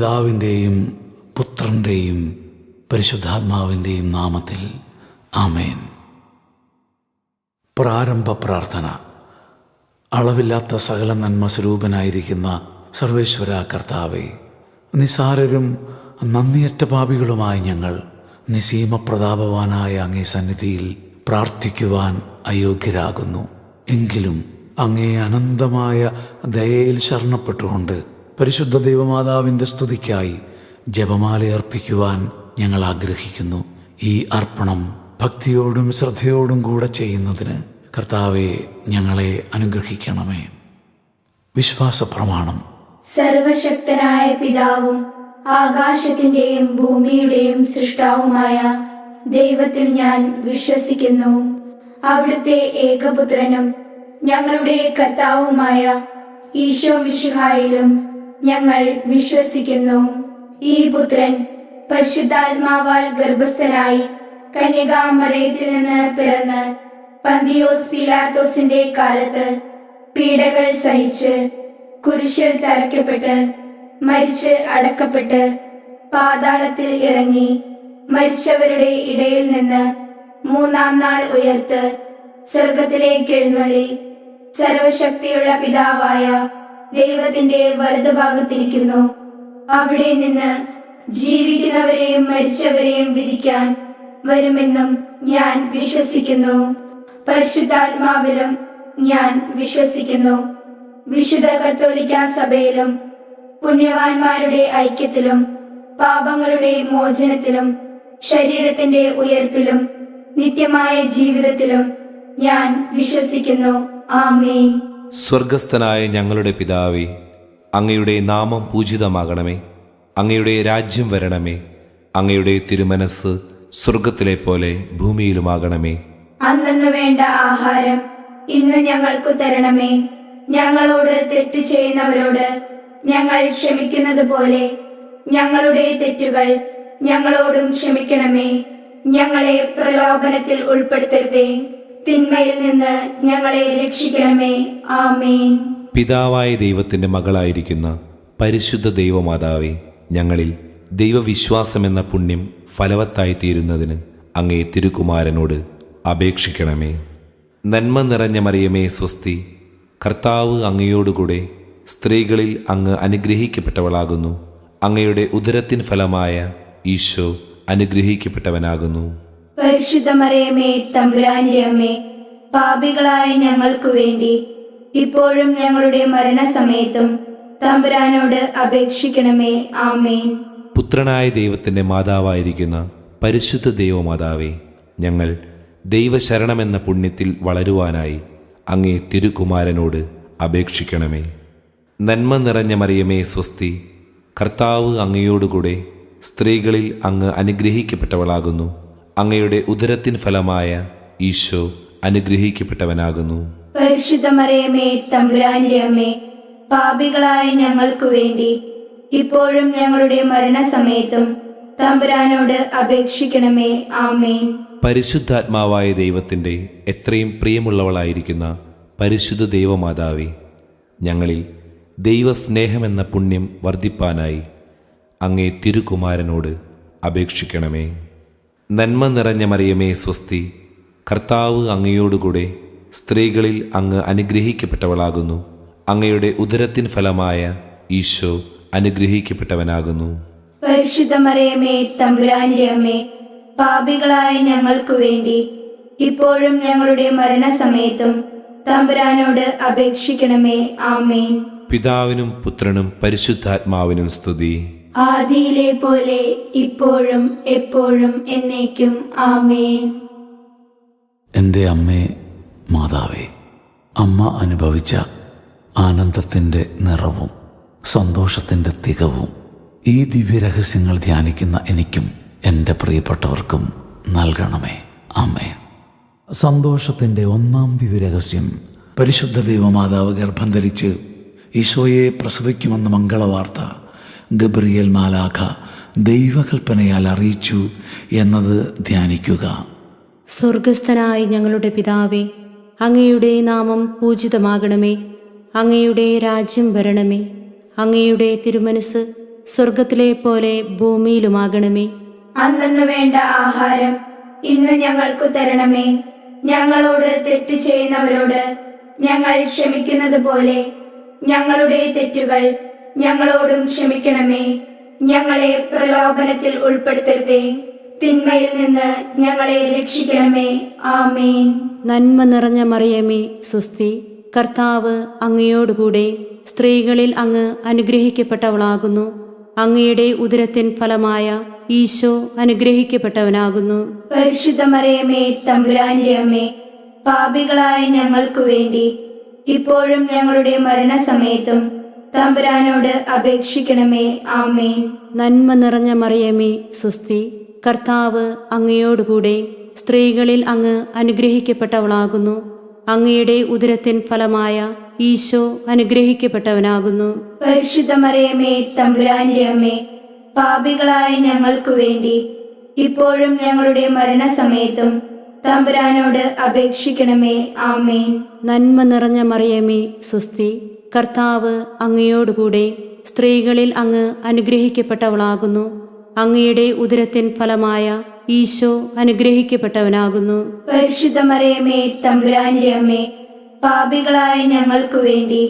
പിതാവിൻ്റെയും പുത്രൻ്റെയും പരിശുദ്ധാത്മാവിൻ്റെയും നാമത്തിൽ ആമേൻ. പ്രാരംഭ പ്രാർത്ഥന. അളവില്ലാത്ത സകല നന്മ സ്വരൂപനായിരിക്കുന്ന സർവേശ്വര കർത്താവേ, നിസാരരും നന്ദിയറ്റ പാപികളുമായ ഞങ്ങൾ നിസീമപ്രതാപവാനായ അങ്ങേ സന്നിധിയിൽ പ്രാർത്ഥിക്കുവാൻ അയോഗ്യരാകുന്നു. എങ്കിലും അങ്ങേ അനന്തമായ ദയയിൽ ശരണപ്പെട്ടുകൊണ്ട് പരിശുദ്ധ ദൈവമാതാവിൻ്റെ സ്തുതിക്കായി ജപമാല അർപ്പിക്കുവാൻ ഞങ്ങൾ ആഗ്രഹിക്കുന്നു. ഈ അർപ്പണം ഭക്തിയോടും ശ്രദ്ധയോടും കൂടെ ചെയ്യുന്നതിന് കർത്താവെ ഞങ്ങളെ അനുഗ്രഹിക്കണമേ. വിശ്വാസ പ്രമാണം. സർവശക്തനായ പിതാവും ആകാശത്തിന്റെയും ഭൂമിയുടെയും സൃഷ്ടാവുമായ ദൈവത്തിൽ ഞാൻ വിശ്വസിക്കുന്നു. അവിടുത്തെ ഏകപുത്രനും ഞങ്ങളുടെ കർത്താവുമായ ഈശോ മിശിഹായിലും ഞങ്ങൾ വിശ്വസിക്കുന്നു. ഈ പുത്രൻ പരിശുദ്ധാത്മാവാൽ ഗർഭസ്ഥനായി കന്യകാമറിയത്തിൽ നിന്ന് പിറന്ന് പന്തിയോസ് പീലാത്തോസിന്റെ കാലത്ത് പീഡകൾ സഹിച്ച് കുരിശിൽ തറയ്ക്കപ്പെട്ട് മരിച്ച് അടക്കപ്പെട്ട് പാതാളത്തിൽ ഇറങ്ങി മരിച്ചവരുടെ ഇടയിൽ നിന്ന് മൂന്നാം നാൾ ഉയർത്ത് സ്വർഗത്തിലേക്ക് എഴുന്നള്ളി സർവശക്തിയുള്ള പിതാവായ ദൈവത്തിന്റെ വലതുഭാഗത്തിരിക്കുന്നു. അവിടെ നിന്ന് ജീവിക്കുന്നവരെയും മരിച്ചവരെയും വിധിക്കാൻ വരുമെന്നും ഞാൻ വിശ്വസിക്കുന്നു. പരിശുദ്ധാത്മാവിലും ഞാൻ വിശ്വസിക്കുന്നു. വിശുദ്ധ കത്തോലിക്കാ സഭയിലും പുണ്യവാന്മാരുടെ ഐക്യത്തിലും പാപങ്ങളുടെ മോചനത്തിലും ശരീരത്തിന്റെ ഉയർപ്പിലും നിത്യമായ ജീവിതത്തിലും ഞാൻ വിശ്വസിക്കുന്നു. ആമേൻ. സ്വർഗസ്ഥനായ ഞങ്ങളുടെ പിതാവേ, അങ്ങയുടെ നാമം പൂജിതമാകണമേ. അങ്ങയുടെ രാജ്യം വരണമേ. അങ്ങയുടെ തിരുമനസ് സ്വർഗത്തിലെ പോലെ ഭൂമിയിലുമാകണമേ. അന്നു വേണ്ട ആഹാരം ഇന്ന് ഞങ്ങൾക്ക് തരണമേ. ഞങ്ങളോട് തെറ്റ് ചെയ്യുന്നവരോട് ഞങ്ങൾ ക്ഷമിക്കുന്നത് പോലെ ഞങ്ങളുടെ തെറ്റുകൾ ഞങ്ങളോടും ക്ഷമിക്കണമേ. ഞങ്ങളെ പ്രലോഭനത്തിൽ ഉൾപ്പെടുത്തരുതേ, തിന്മയിൽ നിന്ന് ഞങ്ങളെ രക്ഷിക്കണമേ. ആമേൻ. പിതാവായ ദൈവത്തിൻ്റെ മകളായിരിക്കുന്ന പരിശുദ്ധ ദൈവമാതാവേ, ഞങ്ങളിൽ ദൈവവിശ്വാസമെന്ന പുണ്യം ഫലവത്തായി തീരുന്നതിന് അങ്ങേ തിരുക്കുമാരനോട് അപേക്ഷിക്കണമേ. നന്മ നിറഞ്ഞ മറിയമേ സ്വസ്തി, കർത്താവ് അങ്ങയോടുകൂടെ സ്ത്രീകളിൽ അങ്ങ് അനുഗ്രഹിക്കപ്പെട്ടവളാകുന്നു. അങ്ങയുടെ ഉദരത്തിൻ ഫലമായ ഈശോ അനുഗ്രഹിക്കപ്പെട്ടവനാകുന്നു. പരിശുദ്ധ മറിയമേ തമ്പുരാന്റെ അമ്മേ, പാപികളായ ഞങ്ങൾക്ക് വേണ്ടി ഇപ്പോഴും ഞങ്ങളുടെ മരണസമയത്തും തമ്പുരാനോട് അപേക്ഷിക്കണമേ. ആമേൻ. പുത്രനായ ദൈവത്തിൻ്റെ മാതാവായിരിക്കുന്ന പരിശുദ്ധ ദൈവമാതാവേ, ഞങ്ങൾ ദൈവശരണമെന്ന പുണ്യത്തിൽ വളരുവാനായി അങ്ങേ തിരുക്കുമാരനോട് അപേക്ഷിക്കണമേ. നന്മ നിറഞ്ഞ മറിയമേ സ്വസ്തി, കർത്താവ് അങ്ങയോടുകൂടെ സ്ത്രീകളിൽ അങ്ങ് അനുഗ്രഹിക്കപ്പെട്ടവളാകുന്നു. അങ്ങയുടെ ഉദരത്തിൻ ഫലമായ ഈശോ അനുഗ്രഹിക്കപ്പെട്ടവനാകുന്നു. പരിശുദ്ധ മറിയമേ തമ്പുരാന്റെ അമ്മേ, പാപികളായ ഞങ്ങൾക്ക് വേണ്ടി ഇപ്പോഴും ഞങ്ങളുടെ മരണസമയത്തും തമ്പുരാനോട് അപേക്ഷിക്കണമേ. ആമേൻ. പരിശുദ്ധാത്മാവായ ദൈവത്തിൻ്റെ എത്രയും പ്രിയമുള്ളവളായിരിക്കുന്ന പരിശുദ്ധ ദൈവമാതാവേ, ഞങ്ങളിൽ ദൈവസ്നേഹമെന്ന പുണ്യം വർദ്ധിപ്പാനായി അങ്ങേ തിരുക്കുമാരനോട് അപേക്ഷിക്കണമേ. നന്മ നിറഞ്ഞ മറിയമേ സ്വസ്തി, കർത്താവ് അങ്ങയോടുകൂടെ സ്ത്രീകളിൽ അങ്ങ് അനുഗ്രഹിക്കപ്പെട്ടവളാകുന്നു. അങ്ങയുടെ ഉദരത്തിൻ ഫലമായ ഈശോ അനുഗ്രഹിക്കപ്പെട്ടവനാകുന്നു. പരിശുദ്ധ മറിയമേ തമ്പുരാന്റെ അമ്മേ, പാപികളായ ഞങ്ങൾക്ക് വേണ്ടി ഇപ്പോഴും ഞങ്ങളുടെ മരണസമയത്തും തമ്പുരാനോട് അപേക്ഷിക്കണമേ. ആമേൻ. പിതാവിനും പുത്രനും പരിശുദ്ധാത്മാവിനും സ്തുതി. ആദിയിലെ പോലെ ഇപ്പോഴും എപ്പോഴും എന്നേക്കും. ആമേൻ. എൻ്റെ അമ്മേ മാതാവേ, അമ്മ അനുഭവിച്ച ആനന്ദത്തിൻ്റെ നിറവും സന്തോഷത്തിൻ്റെ തികവും ഈ ദിവ്യരഹസ്യങ്ങൾ ധ്യാനിക്കുന്ന എനിക്കും എൻ്റെ പ്രിയപ്പെട്ടവർക്കും നൽകണമേ. ആമേൻ. സന്തോഷത്തിൻ്റെ ഒന്നാം ദിവ്യരഹസ്യം, പരിശുദ്ധ ദൈവമാതാവ് ഗർഭം ധരിച്ച് ഈശോയെ പ്രസവിക്കുമെന്ന മംഗളവാർത്ത ഗബ്രിയേൽ മാലാഖ ദൈവകൽപ്പനയാൽ അറിയിച്ചു എന്നത് ധ്യാനിക്കുക. സ്വർഗസ്ഥനായ ഞങ്ങളുടെ പിതാവേ, അങ്ങയുടെ നാമം പൂജിതമാകണമേ. അങ്ങയുടെ രാജ്യം വരണമേ. അങ്ങയുടെ തിരുമനസ് സ്വർഗത്തിലെ പോലെ ഭൂമിയിലുമാകണമേ. അന്നു വേണ്ട ആഹാരം ഇന്ന് ഞങ്ങൾക്കു തരണമേ. ഞങ്ങളോട് തെറ്റ് ചെയ്യുന്നവരോട് ഞങ്ങൾ ക്ഷമിക്കുന്നത് പോലെ ഞങ്ങളുടെ തെറ്റുകൾ ഞങ്ങളോടും ക്ഷമിക്കണമേ. ഞങ്ങളെ പ്രലോഭനത്തിൽ ഉൾപ്പെടുത്തരുതേ, തിന്മയിൽ നിന്ന് ഞങ്ങളെ രക്ഷിക്കണമേ. ആമേൻ. നന്മ നിറഞ്ഞ മറിയമേ, സ്വസ്തി. കർത്താവ് അങ്ങയോടുകൂടെ സ്ത്രീകളിൽ അങ്ങ് അനുഗ്രഹിക്കപ്പെട്ടവളാകുന്നു. അങ്ങയുടെ ഉദരത്തിൻ ഫലമായ ഈശോ അനുഗ്രഹിക്കപ്പെട്ടവനാകുന്നു. പരിശുദ്ധ മറിയമേ, തമ്പുരാന്റെ അമ്മേ, പാപികളായ ഞങ്ങൾക്കു വേണ്ടി ഇപ്പോഴും ഞങ്ങളുടെ മരണസമയത്തും തമ്പുരാനോട് അപേക്ഷിക്കണമേ. ആമേൻ. നന്മ നിറഞ്ഞ മറിയമേ, സ്വസ്തി. കർത്താവ് അങ്ങയോടുകൂടെ സ്ത്രീകളിൽ അങ്ങ് അനുഗ്രഹിക്കപ്പെട്ടവളാകുന്നു. അങ്ങയുടെ ഉദരത്തിൻ ഫലമായ ഈശോ അനുഗ്രഹിക്കപ്പെട്ടവനാകുന്നു. പരിശുദ്ധ മറിയമേ, തമ്പുരാന്റെ അമ്മേ, പാപികളായ ഞങ്ങൾക്കു വേണ്ടി ഇപ്പോഴും ഞങ്ങളുടെ മരണസമയത്തും തമ്പുരാനോട് അപേക്ഷിക്കണമേ. ആമേൻ. നന്മ നിറഞ്ഞ മറിയമേ, സ്വസ്തി. കർത്താവ് അങ്ങയോടുകൂടെ സ്ത്രീകളിൽ അങ്ങ് അനുഗ്രഹിക്കപ്പെട്ടവളാകുന്നു. അങ്ങയുടെ ഉദരത്തിൻ ഫലമായ ഈശോ അനുഗ്രഹിക്കപ്പെട്ടവനാകുന്നു. പരിശുദ്ധ മറിയമേ, തമ്പുരാന്റെ അമ്മേ, പാപികളായ ഞങ്ങൾക്കു വേണ്ടി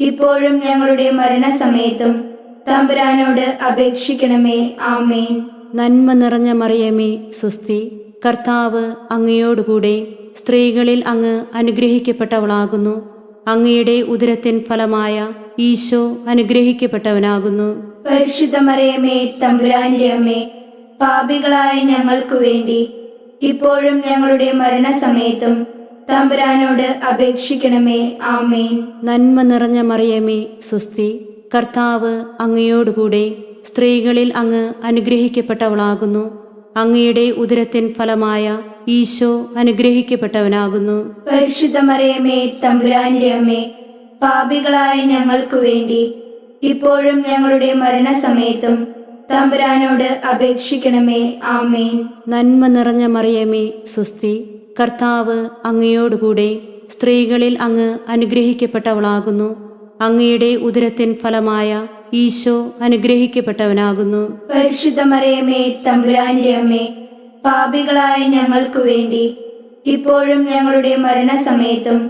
ഇപ്പോഴും ഞങ്ങളുടെ മരണസമയത്തും തമ്പുരാനോട് അപേക്ഷിക്കണമേ. ആമേൻ. നന്മ നിറഞ്ഞ മറിയമേ, സ്വസ്തി. കർത്താവ് അങ്ങയോടുകൂടെ സ്ത്രീകളിൽ അങ്ങ് അനുഗ്രഹിക്കപ്പെട്ടവളാകുന്നു. അങ്ങയുടെ ഉദരത്തിൻ ഫലമായ ഈശോ അനുഗ്രഹിക്കപ്പെട്ടവനാകുന്നു. പരിശുദ്ധ മറിയമേ, തമ്പുരാന്റെ അമ്മേ, പാപികളായ ഞങ്ങൾക്കു വേണ്ടി ഇപ്പോഴും ഞങ്ങളുടെ മരണസമയത്തും തമ്പുരാനോട് അപേക്ഷിക്കണമേ. ആമേൻ. നന്മ നിറഞ്ഞ മറിയമേ, സ്വസ്തി. കർത്താവ് അങ്ങയോടുകൂടെ സ്ത്രീകളിൽ അങ്ങ് അനുഗ്രഹിക്കപ്പെട്ടവളാകുന്നു. അങ്ങയുടെ ഉദരത്തിൻ ഫലമായ ഈശോ അനുഗ്രഹിക്കപ്പെട്ടവനാകുന്നു. പരിശുദ്ധ മറിയമേ, തമ്പുരാന്റെ അമ്മേ, പാപികളായ ഞങ്ങൾക്കു വേണ്ടി ഇപ്പോഴും ഞങ്ങളുടെ മരണസമയത്തും തമ്പുരാനോട് അപേക്ഷിക്കണമേ. ആമേൻ. നന്മ നിറഞ്ഞ മറിയമേ, സ്വസ്തി. കർത്താവ് അങ്ങയോടുകൂടെ സ്ത്രീകളിൽ അങ്ങ് അനുഗ്രഹിക്കപ്പെട്ടവളാകുന്നു. അങ്ങയുടെ ഉദരത്തിൻ ഫലമായ ഈശോ അനുഗ്രഹിക്കപ്പെട്ടവനാകുന്നു. പരിശുദ്ധ മറിയമേ, തമ്പുരാന്റെ അമ്മേ, പാപികളായ ഞങ്ങൾക്കു വേണ്ടി ഇപ്പോഴും ഞങ്ങളുടെ മരണസമയത്തും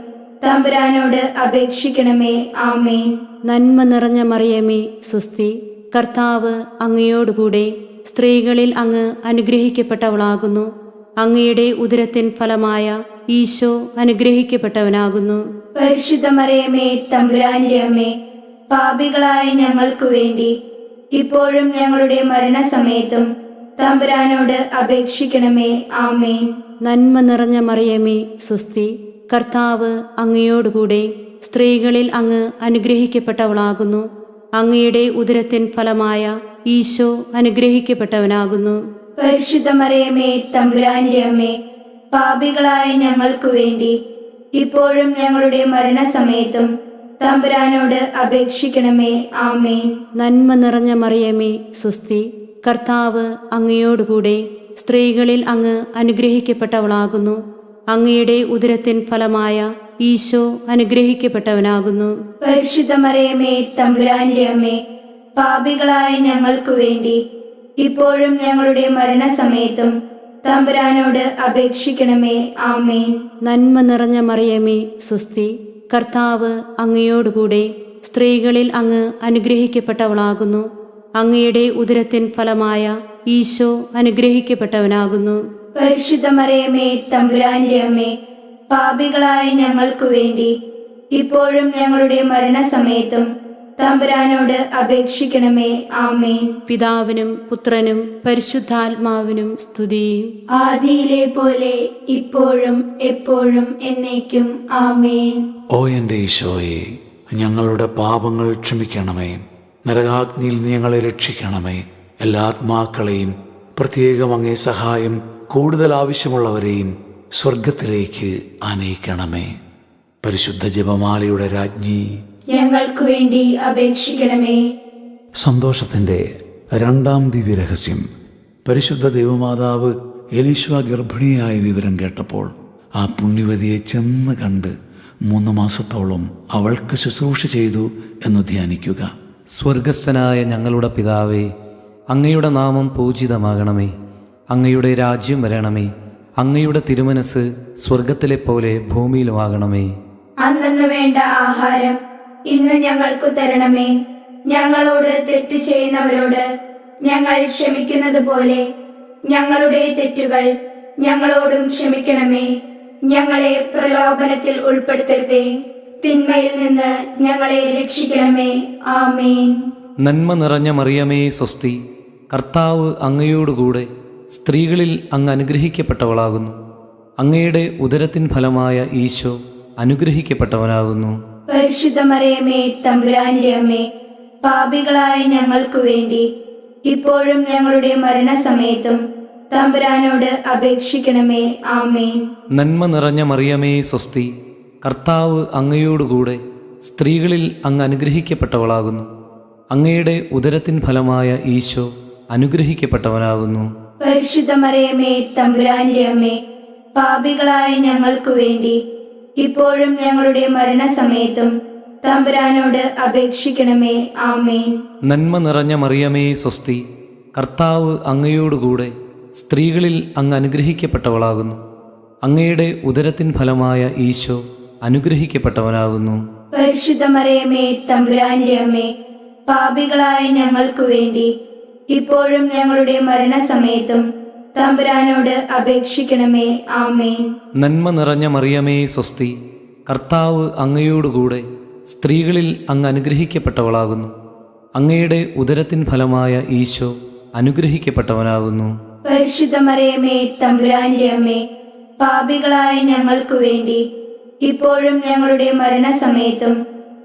തമ്പുരാനോട് അപേക്ഷിക്കണമേ. ആമേൻ. നന്മ നിറഞ്ഞ മറിയമേ, സ്വസ്തി. കർത്താവ് അങ്ങയോടുകൂടെ സ്ത്രീകളിൽ അങ്ങ് അനുഗ്രഹിക്കപ്പെട്ടവളാകുന്നു. അങ്ങയുടെ ഉദരത്തിൻ ഫലമായ ഈശോ അനുഗ്രഹിക്കപ്പെട്ടവനാകുന്നു. പരിശുദ്ധ മറിയമേ, തമ്പുരാന്റെ അമ്മേ, പാപികളായ ഞങ്ങൾക്കു വേണ്ടി ഇപ്പോഴും ഞങ്ങളുടെ മരണസമയത്തും തമ്പുരാനോട് അപേക്ഷിക്കണമേ. ആമേൻ. നന്മ നിറഞ്ഞ മറിയമേ, സ്വസ്തി. കർത്താവ് അങ്ങയോടുകൂടെ സ്ത്രീകളിൽ അങ്ങ് അനുഗ്രഹിക്കപ്പെട്ടവളാകുന്നു. അങ്ങയുടെ ഉദരത്തിൻ ഫലമായ ഈശോ അനുഗ്രഹിക്കപ്പെട്ടവനാകുന്നു. പരിശുദ്ധ മറിയമേ, തമ്പുരാന്റെ അമ്മേ, പാപികളായ ഞങ്ങൾക്കു വേണ്ടി ഇപ്പോഴും ഞങ്ങളുടെ മരണസമയത്തും തമ്പുരാനോട് അപേക്ഷിക്കണമേ. ആമേൻ. നന്മ നിറഞ്ഞ മറിയമേ, സ്വസ്തി. കർത്താവ് അങ്ങയോടുകൂടെ സ്ത്രീകളിൽ അങ്ങ് അനുഗ്രഹിക്കപ്പെട്ടവളാകുന്നു. അങ്ങയുടെ ഉദരത്തിൻ ഫലമായ ഈശോ അനുഗ്രഹിക്കപ്പെട്ടവനാകുന്നു. പരിശുദ്ധ മറിയമേ, തമ്പുരാന്റെ അമ്മേ, പാപികളായ ഞങ്ങൾക്കു വേണ്ടി ഇപ്പോഴും ഞങ്ങളുടെ മരണസമയത്തും തമ്പുരാനോട് അപേക്ഷിക്കണമേ. ആമേൻ. നന്മ നിറഞ്ഞ മറിയമേ, സ്വസ്തി. കർത്താവ് അങ്ങയോടുകൂടെ സ്ത്രീകളിൽ അങ്ങ് അനുഗ്രഹിക്കപ്പെട്ടവളാകുന്നു. അങ്ങയുടെ ഉദരത്തിൻ ഫലമായ ഈശോ അനുഗ്രഹിക്കപ്പെട്ടവനാകുന്നു. പരിശുദ്ധ മറിയമേ, തമ്പുരാന്റെ അമ്മേ, പാപികളായ ഞങ്ങൾക്കു വേണ്ടി ഇപ്പോഴും ഞങ്ങളുടെ മരണസമയത്തും തമ്പുരാനോട് അപേക്ഷിക്കണമേ. ആമേൻ. പിതാവിനും പുത്രനും പരിശുദ്ധാത്മാവിനും സ്തുതി. ആദിയിലെ പോലെ ഇപ്പോഴും എപ്പോഴും എന്നേക്കും. ആമേൻ. ഓ എൻ്റെ ഈശോയെ, ഞങ്ങളുടെ പാപങ്ങൾ ക്ഷമിക്കണമേ. നരകാഗ്നിയിൽ നീ ഞങ്ങളെ രക്ഷിക്കണമേ. എല്ലാ ആത്മാക്കളെയും, പ്രത്യേകം അങ്ങേ സഹായം കൂടുതൽ ആവശ്യമുള്ളവരെയും സ്വർഗത്തിലേക്ക് ആനയിക്കണമേ. പരിശുദ്ധ ജപമാലയുടെ രാജ്ഞി, ഞങ്ങൾക്കു വേണ്ടി അപേക്ഷിക്കണമേ. സന്തോഷത്തിൻ്റെ രണ്ടാം ദിവ്യരഹസ്യം. പരിശുദ്ധ ദൈവമാതാവ് എലീശ ഗർഭിണിയായ വിവരം കേട്ടപ്പോൾ ആ പുണ്യവതിയെ ചെന്ന് കണ്ട് 3 മാസത്തോളം അവൾക്ക് ശുശ്രൂഷ ചെയ്തു എന്ന് ധ്യാനിക്കുക. സ്വർഗസ്ഥനായ ഞങ്ങളുടെ പിതാവേ, അങ്ങയുടെ നാമം പൂജിതമാകണമേ. അങ്ങയുടെ രാജ്യം വരണമേ. അങ്ങയുടെ തിരുമനസ് സ്വർഗത്തിലെ പോലെ ഭൂമിയിലുമാകണമേ. അന്നന്ന് വേണ്ട ആഹാരം ഇന്ന് ഞങ്ങൾക്കു തരണമേ. ഞങ്ങളോട് തെറ്റ് ചെയ്യുന്നവരോട് ഞങ്ങൾ ക്ഷമിക്കുന്നത് പോലെ ഞങ്ങളുടെ തെറ്റുകൾ ഞങ്ങളോടും ക്ഷമിക്കണമേ. ഞങ്ങളെ പ്രലോഭനത്തിൽ ഉൾപ്പെടുത്തരുതേ, തിന്മയിൽ നിന്ന് ഞങ്ങളെ രക്ഷിക്കണമേ. ആമേൻ. നന്മ നിറഞ്ഞ മറിയമേ സ്വസ്തി, കർത്താവ് അങ്ങയോടുകൂടെ സ്ത്രീകളിൽ അങ്ങ് അനുഗ്രഹിക്കപ്പെട്ടവളാകുന്നു. അങ്ങയുടെ ഉദരത്തിൻ ഫലമായ ഈശോ അനുഗ്രഹിക്കപ്പെട്ടവനാകുന്നു. പരിശുദ്ധ മറിയമേ തമ്പുരാന്റെ അമ്മേ, പാപികളായ ഞങ്ങൾക്കു വേണ്ടി ഇപ്പോഴും ഞങ്ങളുടെ മരണസമയത്തും തമ്പുരാനോട് അപേക്ഷിക്കണമേ. ആമേൻ. നന്മ നിറഞ്ഞ മറിയമേ സ്വസ്തി, കർത്താവ് അങ്ങയോടുകൂടെ സ്ത്രീകളിൽ അങ്ങ് അനുഗ്രഹിക്കപ്പെട്ടവളാകുന്നു. അങ്ങയുടെ ഉദരത്തിൻ ഫലമായ ഈശോ അനുഗ്രഹിക്കപ്പെട്ടവനാകുന്നു. പരിശുദ്ധ മറിയമേ തമ്പുരാന്റെ അമ്മേ, പാപികളായ ഞങ്ങൾക്കു വേണ്ടി ഇപ്പോഴും ഞങ്ങളുടെ മരണസമയത്തും തമ്പുരാനോട് അപേക്ഷിക്കണമേ. ആമേൻ. നന്മ നിറഞ്ഞ മറിയമേ സ്വസ്തി, കർത്താവ് അങ്ങയോടുകൂടെ സ്ത്രീകളിൽ അങ്ങ് അനുഗ്രഹിക്കപ്പെട്ടവളാകുന്നു. അങ്ങയുടെ ഉദരത്തിൻ ഫലമായ ഈശോ അനുഗ്രഹിക്കപ്പെട്ടവനാകുന്നു. പരിശുദ്ധ മറിയമേ തമ്പുരാന്റെ അമ്മേ, പാപികളായ ഞങ്ങൾക്കു വേണ്ടി ഇപ്പോഴും ഞങ്ങളുടെ മരണസമയത്തും തമ്പുരാനോട് അപേക്ഷിക്കണമേ. ആമേൻ. നന്മ നിറഞ്ഞ മറിയമേ സ്വസ്തി, കർത്താവ് അങ്ങയോടുകൂടെ സ്ത്രീകളിൽ അങ്ങ് അനുഗ്രഹിക്കപ്പെട്ടവളാകുന്നു. അങ്ങയുടെ ഉദരത്തിൻ ഫലമായ ഈശോ അനുഗ്രഹിക്കപ്പെട്ടവനാകുന്നു. പരിശുദ്ധ മറിയമേ തമ്പുരാന്റെ അമ്മേ, പാപികളായ ഞങ്ങൾക്കു വേണ്ടി ഇപ്പോഴും ഞങ്ങളുടെ മരണസമയത്തും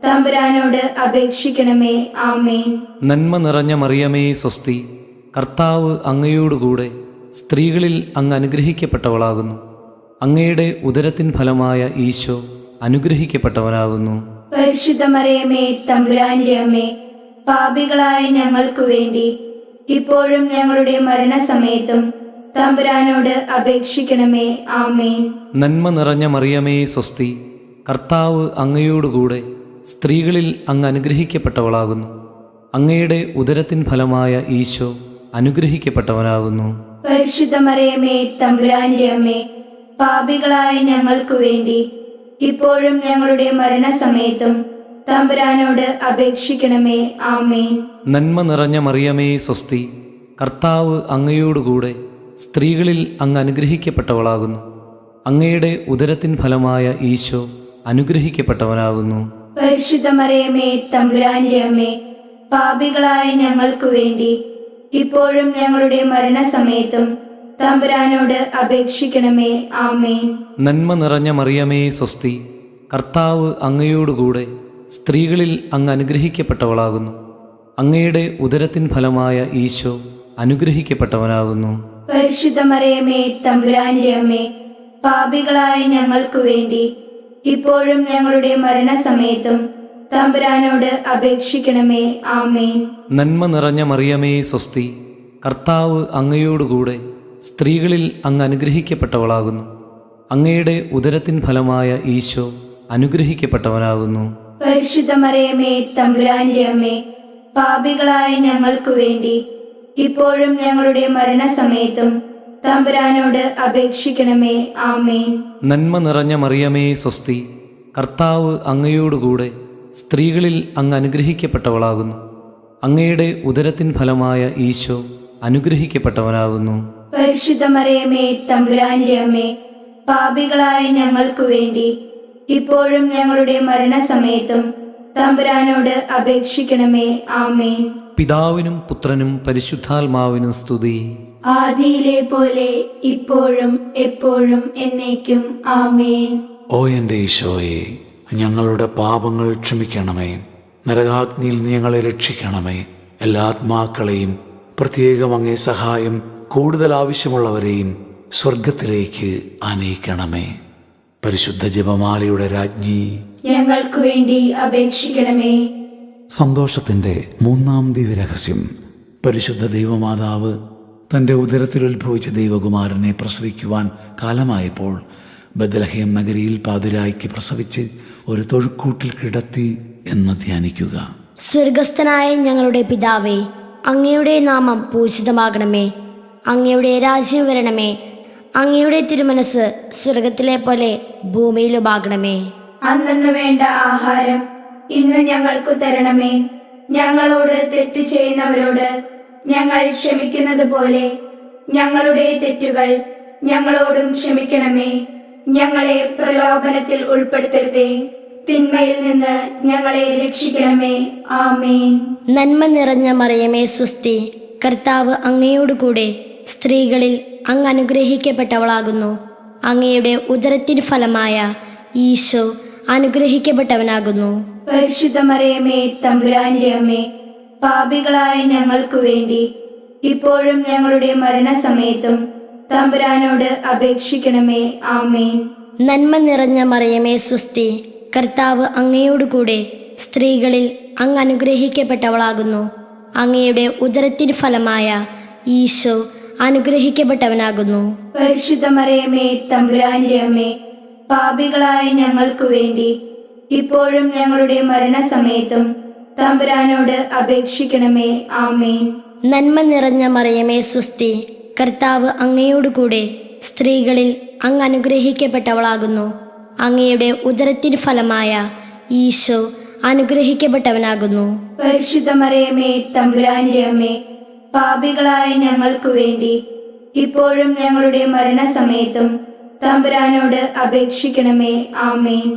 തമ്പുരാനോട് അപേക്ഷിക്കണമേ. ആമേൻ. നന്മ നിറഞ്ഞ മറിയമേ സ്വസ്തി, കർത്താവ് അങ്ങയോടുകൂടെ സ്ത്രീകളിൽ അങ്ങ് അനുഗ്രഹിക്കപ്പെട്ടവളാകുന്നു. അങ്ങയുടെ ഉദരത്തിൻ ഫലമായ ഈശോ അനുഗ്രഹിക്കപ്പെട്ടവനാകുന്നു. പരിശുദ്ധ മറിയമേ തമ്പുരാന്റെ അമ്മേ, പാപികളായ ഞങ്ങൾക്കു വേണ്ടി ഇപ്പോഴും ഞങ്ങളുടെ മരണസമയത്തും തമ്പുരാനോട് അപേക്ഷിക്കണമേ. ആമേൻ. നന്മ നിറഞ്ഞ മറിയമേ സ്വസ്തി, കർത്താവ് അങ്ങയോടുകൂടെ സ്ത്രീകളിൽ അങ്ങ് അനുഗ്രഹിക്കപ്പെട്ടവളാകുന്നു. അങ്ങയുടെ ഉദരത്തിൻ ഫലമായ ഈശോ അനുഗ്രഹിക്കപ്പെട്ടവനാകുന്നു. പരിശുദ്ധ മറിയമേ തമ്പുരാന്റെ അമ്മേ, പാപികളായ ഞങ്ങൾക്കു വേണ്ടി ഇപ്പോഴും ഞങ്ങളുടെ മരണസമയത്തും തമ്പുരാനോട് അപേക്ഷിക്കണമേ. ആമേൻ. നന്മ നിറഞ്ഞ മറിയമേ സ്വസ്തി, കർത്താവ് അങ്ങയോടുകൂടെ സ്ത്രീകളിൽ അങ്ങ് അനുഗ്രഹിക്കപ്പെട്ടവളാകുന്നു. അങ്ങയുടെ ഉദരത്തിൻ ഫലമായ ഈശോ അനുഗ്രഹിക്കപ്പെട്ടവനാകുന്നു. പരിശുദ്ധ മറിയമേ തമ്പുരാന്റെ അമ്മേ, പാപികളായ ഞങ്ങൾക്കു വേണ്ടി ഇപ്പോഴും ഞങ്ങളുടെ മരണസമയത്തും തമ്പുരാനോട് അപേക്ഷിക്കണമേ. ആമേൻ. നന്മ നിറഞ്ഞ മറിയമേ സ്വസ്തി, കർത്താവ് അങ്ങയോടുകൂടെ സ്ത്രീകളിൽ അങ്ങ് അനുഗ്രഹിക്കപ്പെട്ടവളാകുന്നു. അങ്ങയുടെ ഉദരത്തിൻ ഫലമായ ഈശോ അനുഗ്രഹിക്കപ്പെട്ടവനാകുന്നു. പരിശുദ്ധ മറിയമേ തമ്പുരാന്റെ അമ്മേ, പാപികളായ ഞങ്ങൾക്കു വേണ്ടി ഇപ്പോഴും ഞങ്ങളുടെ മരണസമയത്തും തമ്പുരാനോട് അപേക്ഷിക്കണമേ. ആമേൻ. നന്മ നിറഞ്ഞ മറിയമേ സ്വസ്തി, കർത്താവ് അങ്ങയോടുകൂടെ സ്ത്രീകളിൽ അങ്ങ് അനുഗ്രഹിക്കപ്പെട്ടവളാകുന്നു. അങ്ങയുടെ ഉദരത്തിൻ ഫലമായ ഈശോ അനുഗ്രഹിക്കപ്പെട്ടവനാകുന്നു. പരിശുദ്ധ മറിയമേ തമ്പുരാന്റെ അമ്മേ, പാപികളായ ഞങ്ങൾക്കു വേണ്ടി ഇപ്പോഴും ഞങ്ങളുടെ മരണസമയത്തും തമ്പുരാനോട് അപേക്ഷിക്കണമേ. ആമേൻ. നന്മ നിറഞ്ഞ മറിയമേ സ്വസ്തി, കർത്താവ് അങ്ങയോടുകൂടെ സ്ത്രീകളിൽ അങ്ങ് അനുഗ്രഹിക്കപ്പെട്ടവളാകുന്നു. അങ്ങയുടെ ഉദരത്തിൻ ഫലമായ ഈശോ അനുഗ്രഹിക്കപ്പെട്ടവനാകുന്നു. പരിശുദ്ധ മറിയമേ തമ്പുരാന്റെ അമ്മേ, പാപികളായ ഞങ്ങൾക്കു വേണ്ടി ഇപ്പോഴും ഞങ്ങളുടെ മരണസമയത്തും തമ്പുരാനോട് അപേക്ഷിക്കണമേ. ആമേൻ. പിതാവിനും പുത്രനും പരിശുദ്ധാത്മാവിനും സ്തുതി. ആദിയിലെ പോലെ ഇപ്പോഴും എപ്പോഴും എന്നേക്കും. ആമേൻ. ഓ എൻ്റെ ഈശോയെ, ഞങ്ങളുടെ പാപങ്ങൾ ക്ഷമിക്കണമേ. നരകാഗ്നിയിൽ നീ ഞങ്ങളെ രക്ഷിക്കണമേ. എല്ലാ ആത്മാക്കളെയും, പ്രത്യേകം അങ്ങേ സഹായം കൂടുതൽ ആവശ്യമുള്ളവരെയും സ്വർഗത്തിലേക്ക് ആനയിക്കണമേ. പരിശുദ്ധ ജപമാലയുടെ രാജ്ഞി, ഞങ്ങൾക്കു വേണ്ടി അപേക്ഷിക്കണമേ. സന്തോഷത്തിൻ്റെ മൂന്നാം ദിവ്യരഹസ്യം. പരിശുദ്ധ ദൈവമാതാവ് തൻ്റെ ഉദരത്തിൽ ഉത്ഭവിച്ച ദൈവകുമാരനെ പ്രസവിക്കുവാൻ കാലമായപ്പോൾ ബത്ലഹേം നഗരിയിൽ പാതിരായ്ക്ക് പ്രസവിച്ച് ഒരു തൊഴുക്കൂട്ടിൽ കിടത്തി എന്ന് ധ്യാനിക്കുക. സ്വർഗസ്ഥനായ ഞങ്ങളുടെ പിതാവേ, അങ്ങയുടെ നാമം പൂജിതമാകണമേ. അങ്ങയുടെ രാജ്യം വരണമേ. അങ്ങയുടെ തിരുമനസ് സ്വർഗത്തിലെ പോലെ ഭൂമിയിലുമാകണമേ. അന്നു വേണ്ട ആഹാരം ഇന്ന് ഞങ്ങൾക്കു തരണമേ. ഞങ്ങളോട് തെറ്റ് ചെയ്യുന്നവരോട് ഞങ്ങൾ ക്ഷമിക്കുന്നത് പോലെ ഞങ്ങളുടെ തെറ്റുകൾ ഞങ്ങളോടും ക്ഷമിക്കണമേ. ഞങ്ങളെ പ്രലോഭനത്തിൽ ഉൾപ്പെടുത്തരുതേ, തിന്മയിൽ നിന്ന് ഞങ്ങളെ രക്ഷിക്കണമേ. ആമേൻ. നന്മ നിറഞ്ഞ മറിയമേ സ്വസ്തി, കർത്താവ് അങ്ങയോട് കൂടെ സ്ത്രീകളിൽ അങ്ങ് അനുഗ്രഹിക്കപ്പെട്ടവളാകുന്നു. അങ്ങയുടെ ഉദരത്തിൻ ഫലമായ ഈശോ അനുഗ്രഹിക്കപ്പെട്ടവനാകുന്നു. പരിശുദ്ധ മറിയമേ തമ്പുരാന്റെ അമ്മേ, പാപികളായ ഞങ്ങൾക്കു വേണ്ടി ഇപ്പോഴും ഞങ്ങളുടെ മരണസമയത്തും തമ്പുരാനോട് അപേക്ഷിക്കണമേ. ആമേൻ. നന്മ നിറഞ്ഞ മറിയമേ സ്വസ്തി, കർത്താവ് അങ്ങയോട് കൂടെ സ്ത്രീകളിൽ അങ്ങ് അനുഗ്രഹിക്കപ്പെട്ടവളാകുന്നു. അങ്ങയുടെ ഉദരത്തിൻ ഫലമായ ഈശോ അനുഗ്രഹിക്കപ്പെട്ടവനാകുന്നു. പരിശുദ്ധ മറിയമേ തമ്പുരാന്റെ അമ്മേ, പാപികളായ ഞങ്ങൾക്കു വേണ്ടി ഇപ്പോഴും ഞങ്ങളുടെ മരണസമയത്തും തമ്പുരാനോട് അപേക്ഷിക്കണമേ. ആമേൻ. നന്മ നിറഞ്ഞ മറിയമേ സ്വസ്തി, കർത്താവ് അങ്ങയോട് കൂടെ സ്ത്രീകളിൽ അങ്ങ് അനുഗ്രഹിക്കപ്പെട്ടവളാകുന്നു. അങ്ങയുടെ ഉദരത്തിൻ ഫലമായ ഈശോ അനുഗ്രഹിക്കപ്പെട്ടവനാകുന്നു. പരിശുദ്ധ മറിയമേ തമ്പുരാന്റെ അമ്മേ, പാപികളായ ഞങ്ങൾക്കു വേണ്ടി ഇപ്പോഴും ഞങ്ങളുടെ മരണസമയത്തും തമ്പുരാനോട് അപേക്ഷിക്കണമേ. ആമേൻ.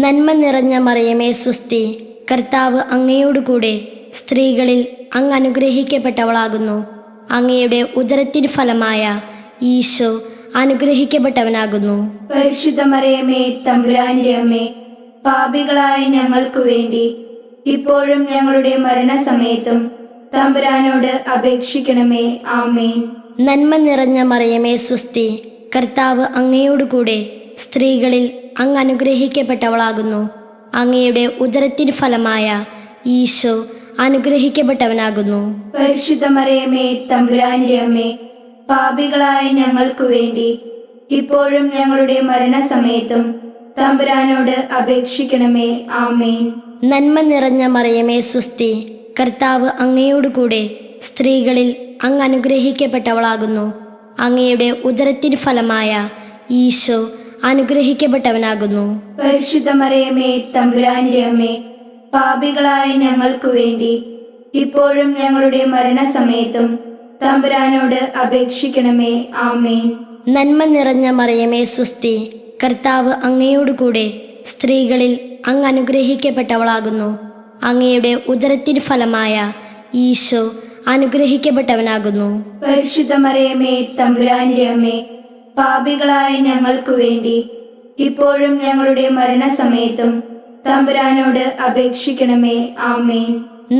നന്മ നിറഞ്ഞ മറിയമേ സ്വസ്തി, കർത്താവ് അങ്ങയോട് കൂടെ സ്ത്രീകളിൽ അങ്ങ് അനുഗ്രഹിക്കപ്പെട്ടവളാകുന്നു. അങ്ങയുടെ ഉദരത്തിൻ ഫലമായ ഈശോ അനുഗ്രഹിക്കപ്പെട്ടവനാകുന്നു. പരിശുദ്ധ മറിയമേ തമ്പുരാന്റെ അമ്മേ, പാപികളായ ഞങ്ങൾക്കു വേണ്ടി ഇപ്പോഴും ഞങ്ങളുടെ മരണസമയത്തും തമ്പുരാനോട് അപേക്ഷിക്കണമേ. ആമേൻ. നന്മ നിറഞ്ഞ മറിയമേ സ്വസ്തി, കർത്താവ് അങ്ങയോട് കൂടെ സ്ത്രീകളിൽ അങ്ങ് അനുഗ്രഹിക്കപ്പെട്ടവളാകുന്നു. അങ്ങയുടെ ഉദരത്തിൻ ഫലമായ ഈശോ അനുഗ്രഹിക്കപ്പെട്ടവനാകുന്നു. പരിശുദ്ധ മറിയമേ തമ്പുരാന്റെ അമ്മേ, പാപികളായ ഞങ്ങൾക്കു വേണ്ടി ഇപ്പോഴും ഞങ്ങളുടെ മരണസമയത്തും തമ്പുരാനോട് അപേക്ഷിക്കണമേ. ആമേൻ. നന്മ നിറഞ്ഞ മറിയമേ സ്വസ്തി, കർത്താവ് അങ്ങയോട് കൂടെ സ്ത്രീകളിൽ അങ്ങ് അനുഗ്രഹിക്കപ്പെട്ടവളാകുന്നു. അങ്ങയുടെ ഉദരത്തിൻ ഫലമായ ഈശോ അനുഗ്രഹിക്കപ്പെട്ടവനാകുന്നു. പരിശുദ്ധ മറിയമേ തമ്പുരാന്റെ അമ്മേ, പാപികളായ ഞങ്ങൾക്കു വേണ്ടി ഇപ്പോഴും ഞങ്ങളുടെ മരണസമയത്തും തമ്പുരാനോട് അപേക്ഷിക്കണമേ. ആമേൻ. നന്മ നിറഞ്ഞ മറിയമേ സ്വസ്തി, കർത്താവ് അങ്ങയോട് കൂടെ സ്ത്രീകളിൽ അങ്ങ് അനുഗ്രഹിക്കപ്പെട്ടവളാകുന്നു. അങ്ങയുടെ ഉദരത്തിൻ ഫലമായ ഈശോ അനുഗ്രഹിക്കപ്പെട്ടവനാകുന്നു. പരിശുദ്ധ മറിയമേ തമ്പുരാന്റെ അമ്മേ, പാപികളായ ഞങ്ങൾക്കു വേണ്ടി ഇപ്പോഴും ഞങ്ങളുടെ മരണസമയത്തും തമ്പുരാനോട് അപേക്ഷിക്കണമേ. ആമേൻ.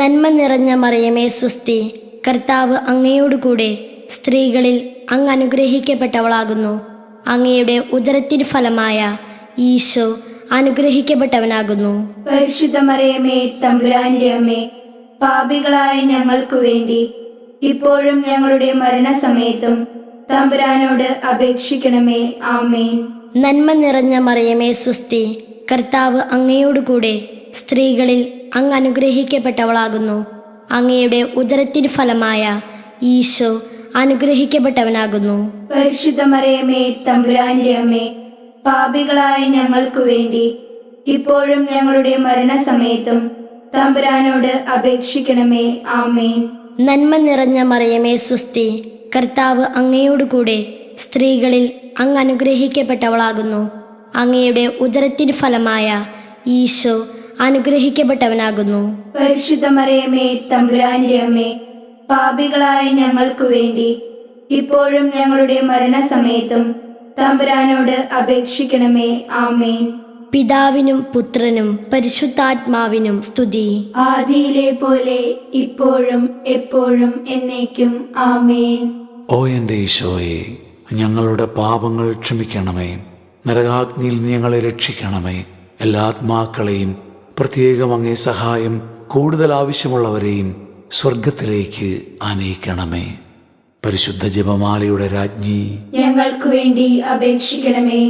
നന്മ നിറഞ്ഞ മറിയമേ സ്വസ്തി, കർത്താവ് അങ്ങയോട് കൂടെ സ്ത്രീകളിൽ അങ്ങ് അനുഗ്രഹിക്കപ്പെട്ടവളാകുന്നു. അങ്ങയുടെ ഉദരത്തിൻ ഫലമായ ഈശോ അനുഗ്രഹിക്കപ്പെട്ടവനാകുന്നു. പരിശുദ്ധ മറിയമേ തമ്പുരാന്റെ അമ്മേ, പാപികളായ ഞങ്ങൾക്കു വേണ്ടി ഇപ്പോഴും ഞങ്ങളുടെ മരണസമയത്തും തമ്പുരാനോട് അപേക്ഷിക്കണമേ. ആമേൻ. നന്മ നിറഞ്ഞ മറിയമേ സ്വസ്തി, കർത്താവ് അങ്ങയോട് കൂടെ സ്ത്രീകളിൽ അങ്ങ് അനുഗ്രഹിക്കപ്പെട്ടവളാകുന്നു. അങ്ങയുടെ ഉദരത്തിൻ ഫലമായ ഈശോ അനുഗ്രഹിക്കപ്പെട്ടവനാകുന്നു. പരിശുദ്ധ മറിയമേ തമ്പുരാന്റെ അമ്മേ, പാപികളായ ഞങ്ങൾക്കു വേണ്ടി ഇപ്പോഴും ഞങ്ങളുടെ മരണസമയത്തും തമ്പുരാനോട് അപേക്ഷിക്കണമേ. ആമേൻ. നന്മ നിറഞ്ഞ മറിയമേ സ്വസ്തി, കർത്താവ് അങ്ങയോട് കൂടെ സ്ത്രീകളിൽ അങ്ങ് അനുഗ്രഹിക്കപ്പെട്ടവളാകുന്നു. അങ്ങയുടെ ഉദരത്തിൻ ഫലമായ ഈശോ അനുഗ്രഹിക്കപ്പെട്ടവനാകുന്നു. പരിശുദ്ധ മറിയമേ തമ്പുരാന്റെ അമ്മേ, പാപികളായ ഞങ്ങൾക്കു വേണ്ടി ഇപ്പോഴും ഞങ്ങളുടെ മരണസമയത്തും തമ്പുരാനോട് അപേക്ഷിക്കണമേ. ആമേൻ. പിതാവിനും പുത്രനും പരിശുദ്ധാത്മാവിനും സ്തുതി. ആദിയിലെ പോലെ ഇപ്പോഴും എപ്പോഴും എന്നേക്കും. ആമേൻ. ഓ എൻ്റെ ഈശോയെ, ഞങ്ങളുടെ പാപങ്ങൾ ക്ഷമിക്കണമേ. നരകാഗ്നിയിൽ നീ ഞങ്ങളെ രക്ഷിക്കണമേ. എല്ലാ ആത്മാക്കളെയും, പ്രത്യേകം അങ്ങേ സഹായം കൂടുതൽ ആവശ്യമുള്ളവരെയും സ്വർഗത്തിലേക്ക് ആനയിക്കണമേ. പരിശുദ്ധ ജപമാലയുടെ രാജ്ഞി, ഞങ്ങൾക്കു വേണ്ടി അപേക്ഷിക്കണമേ.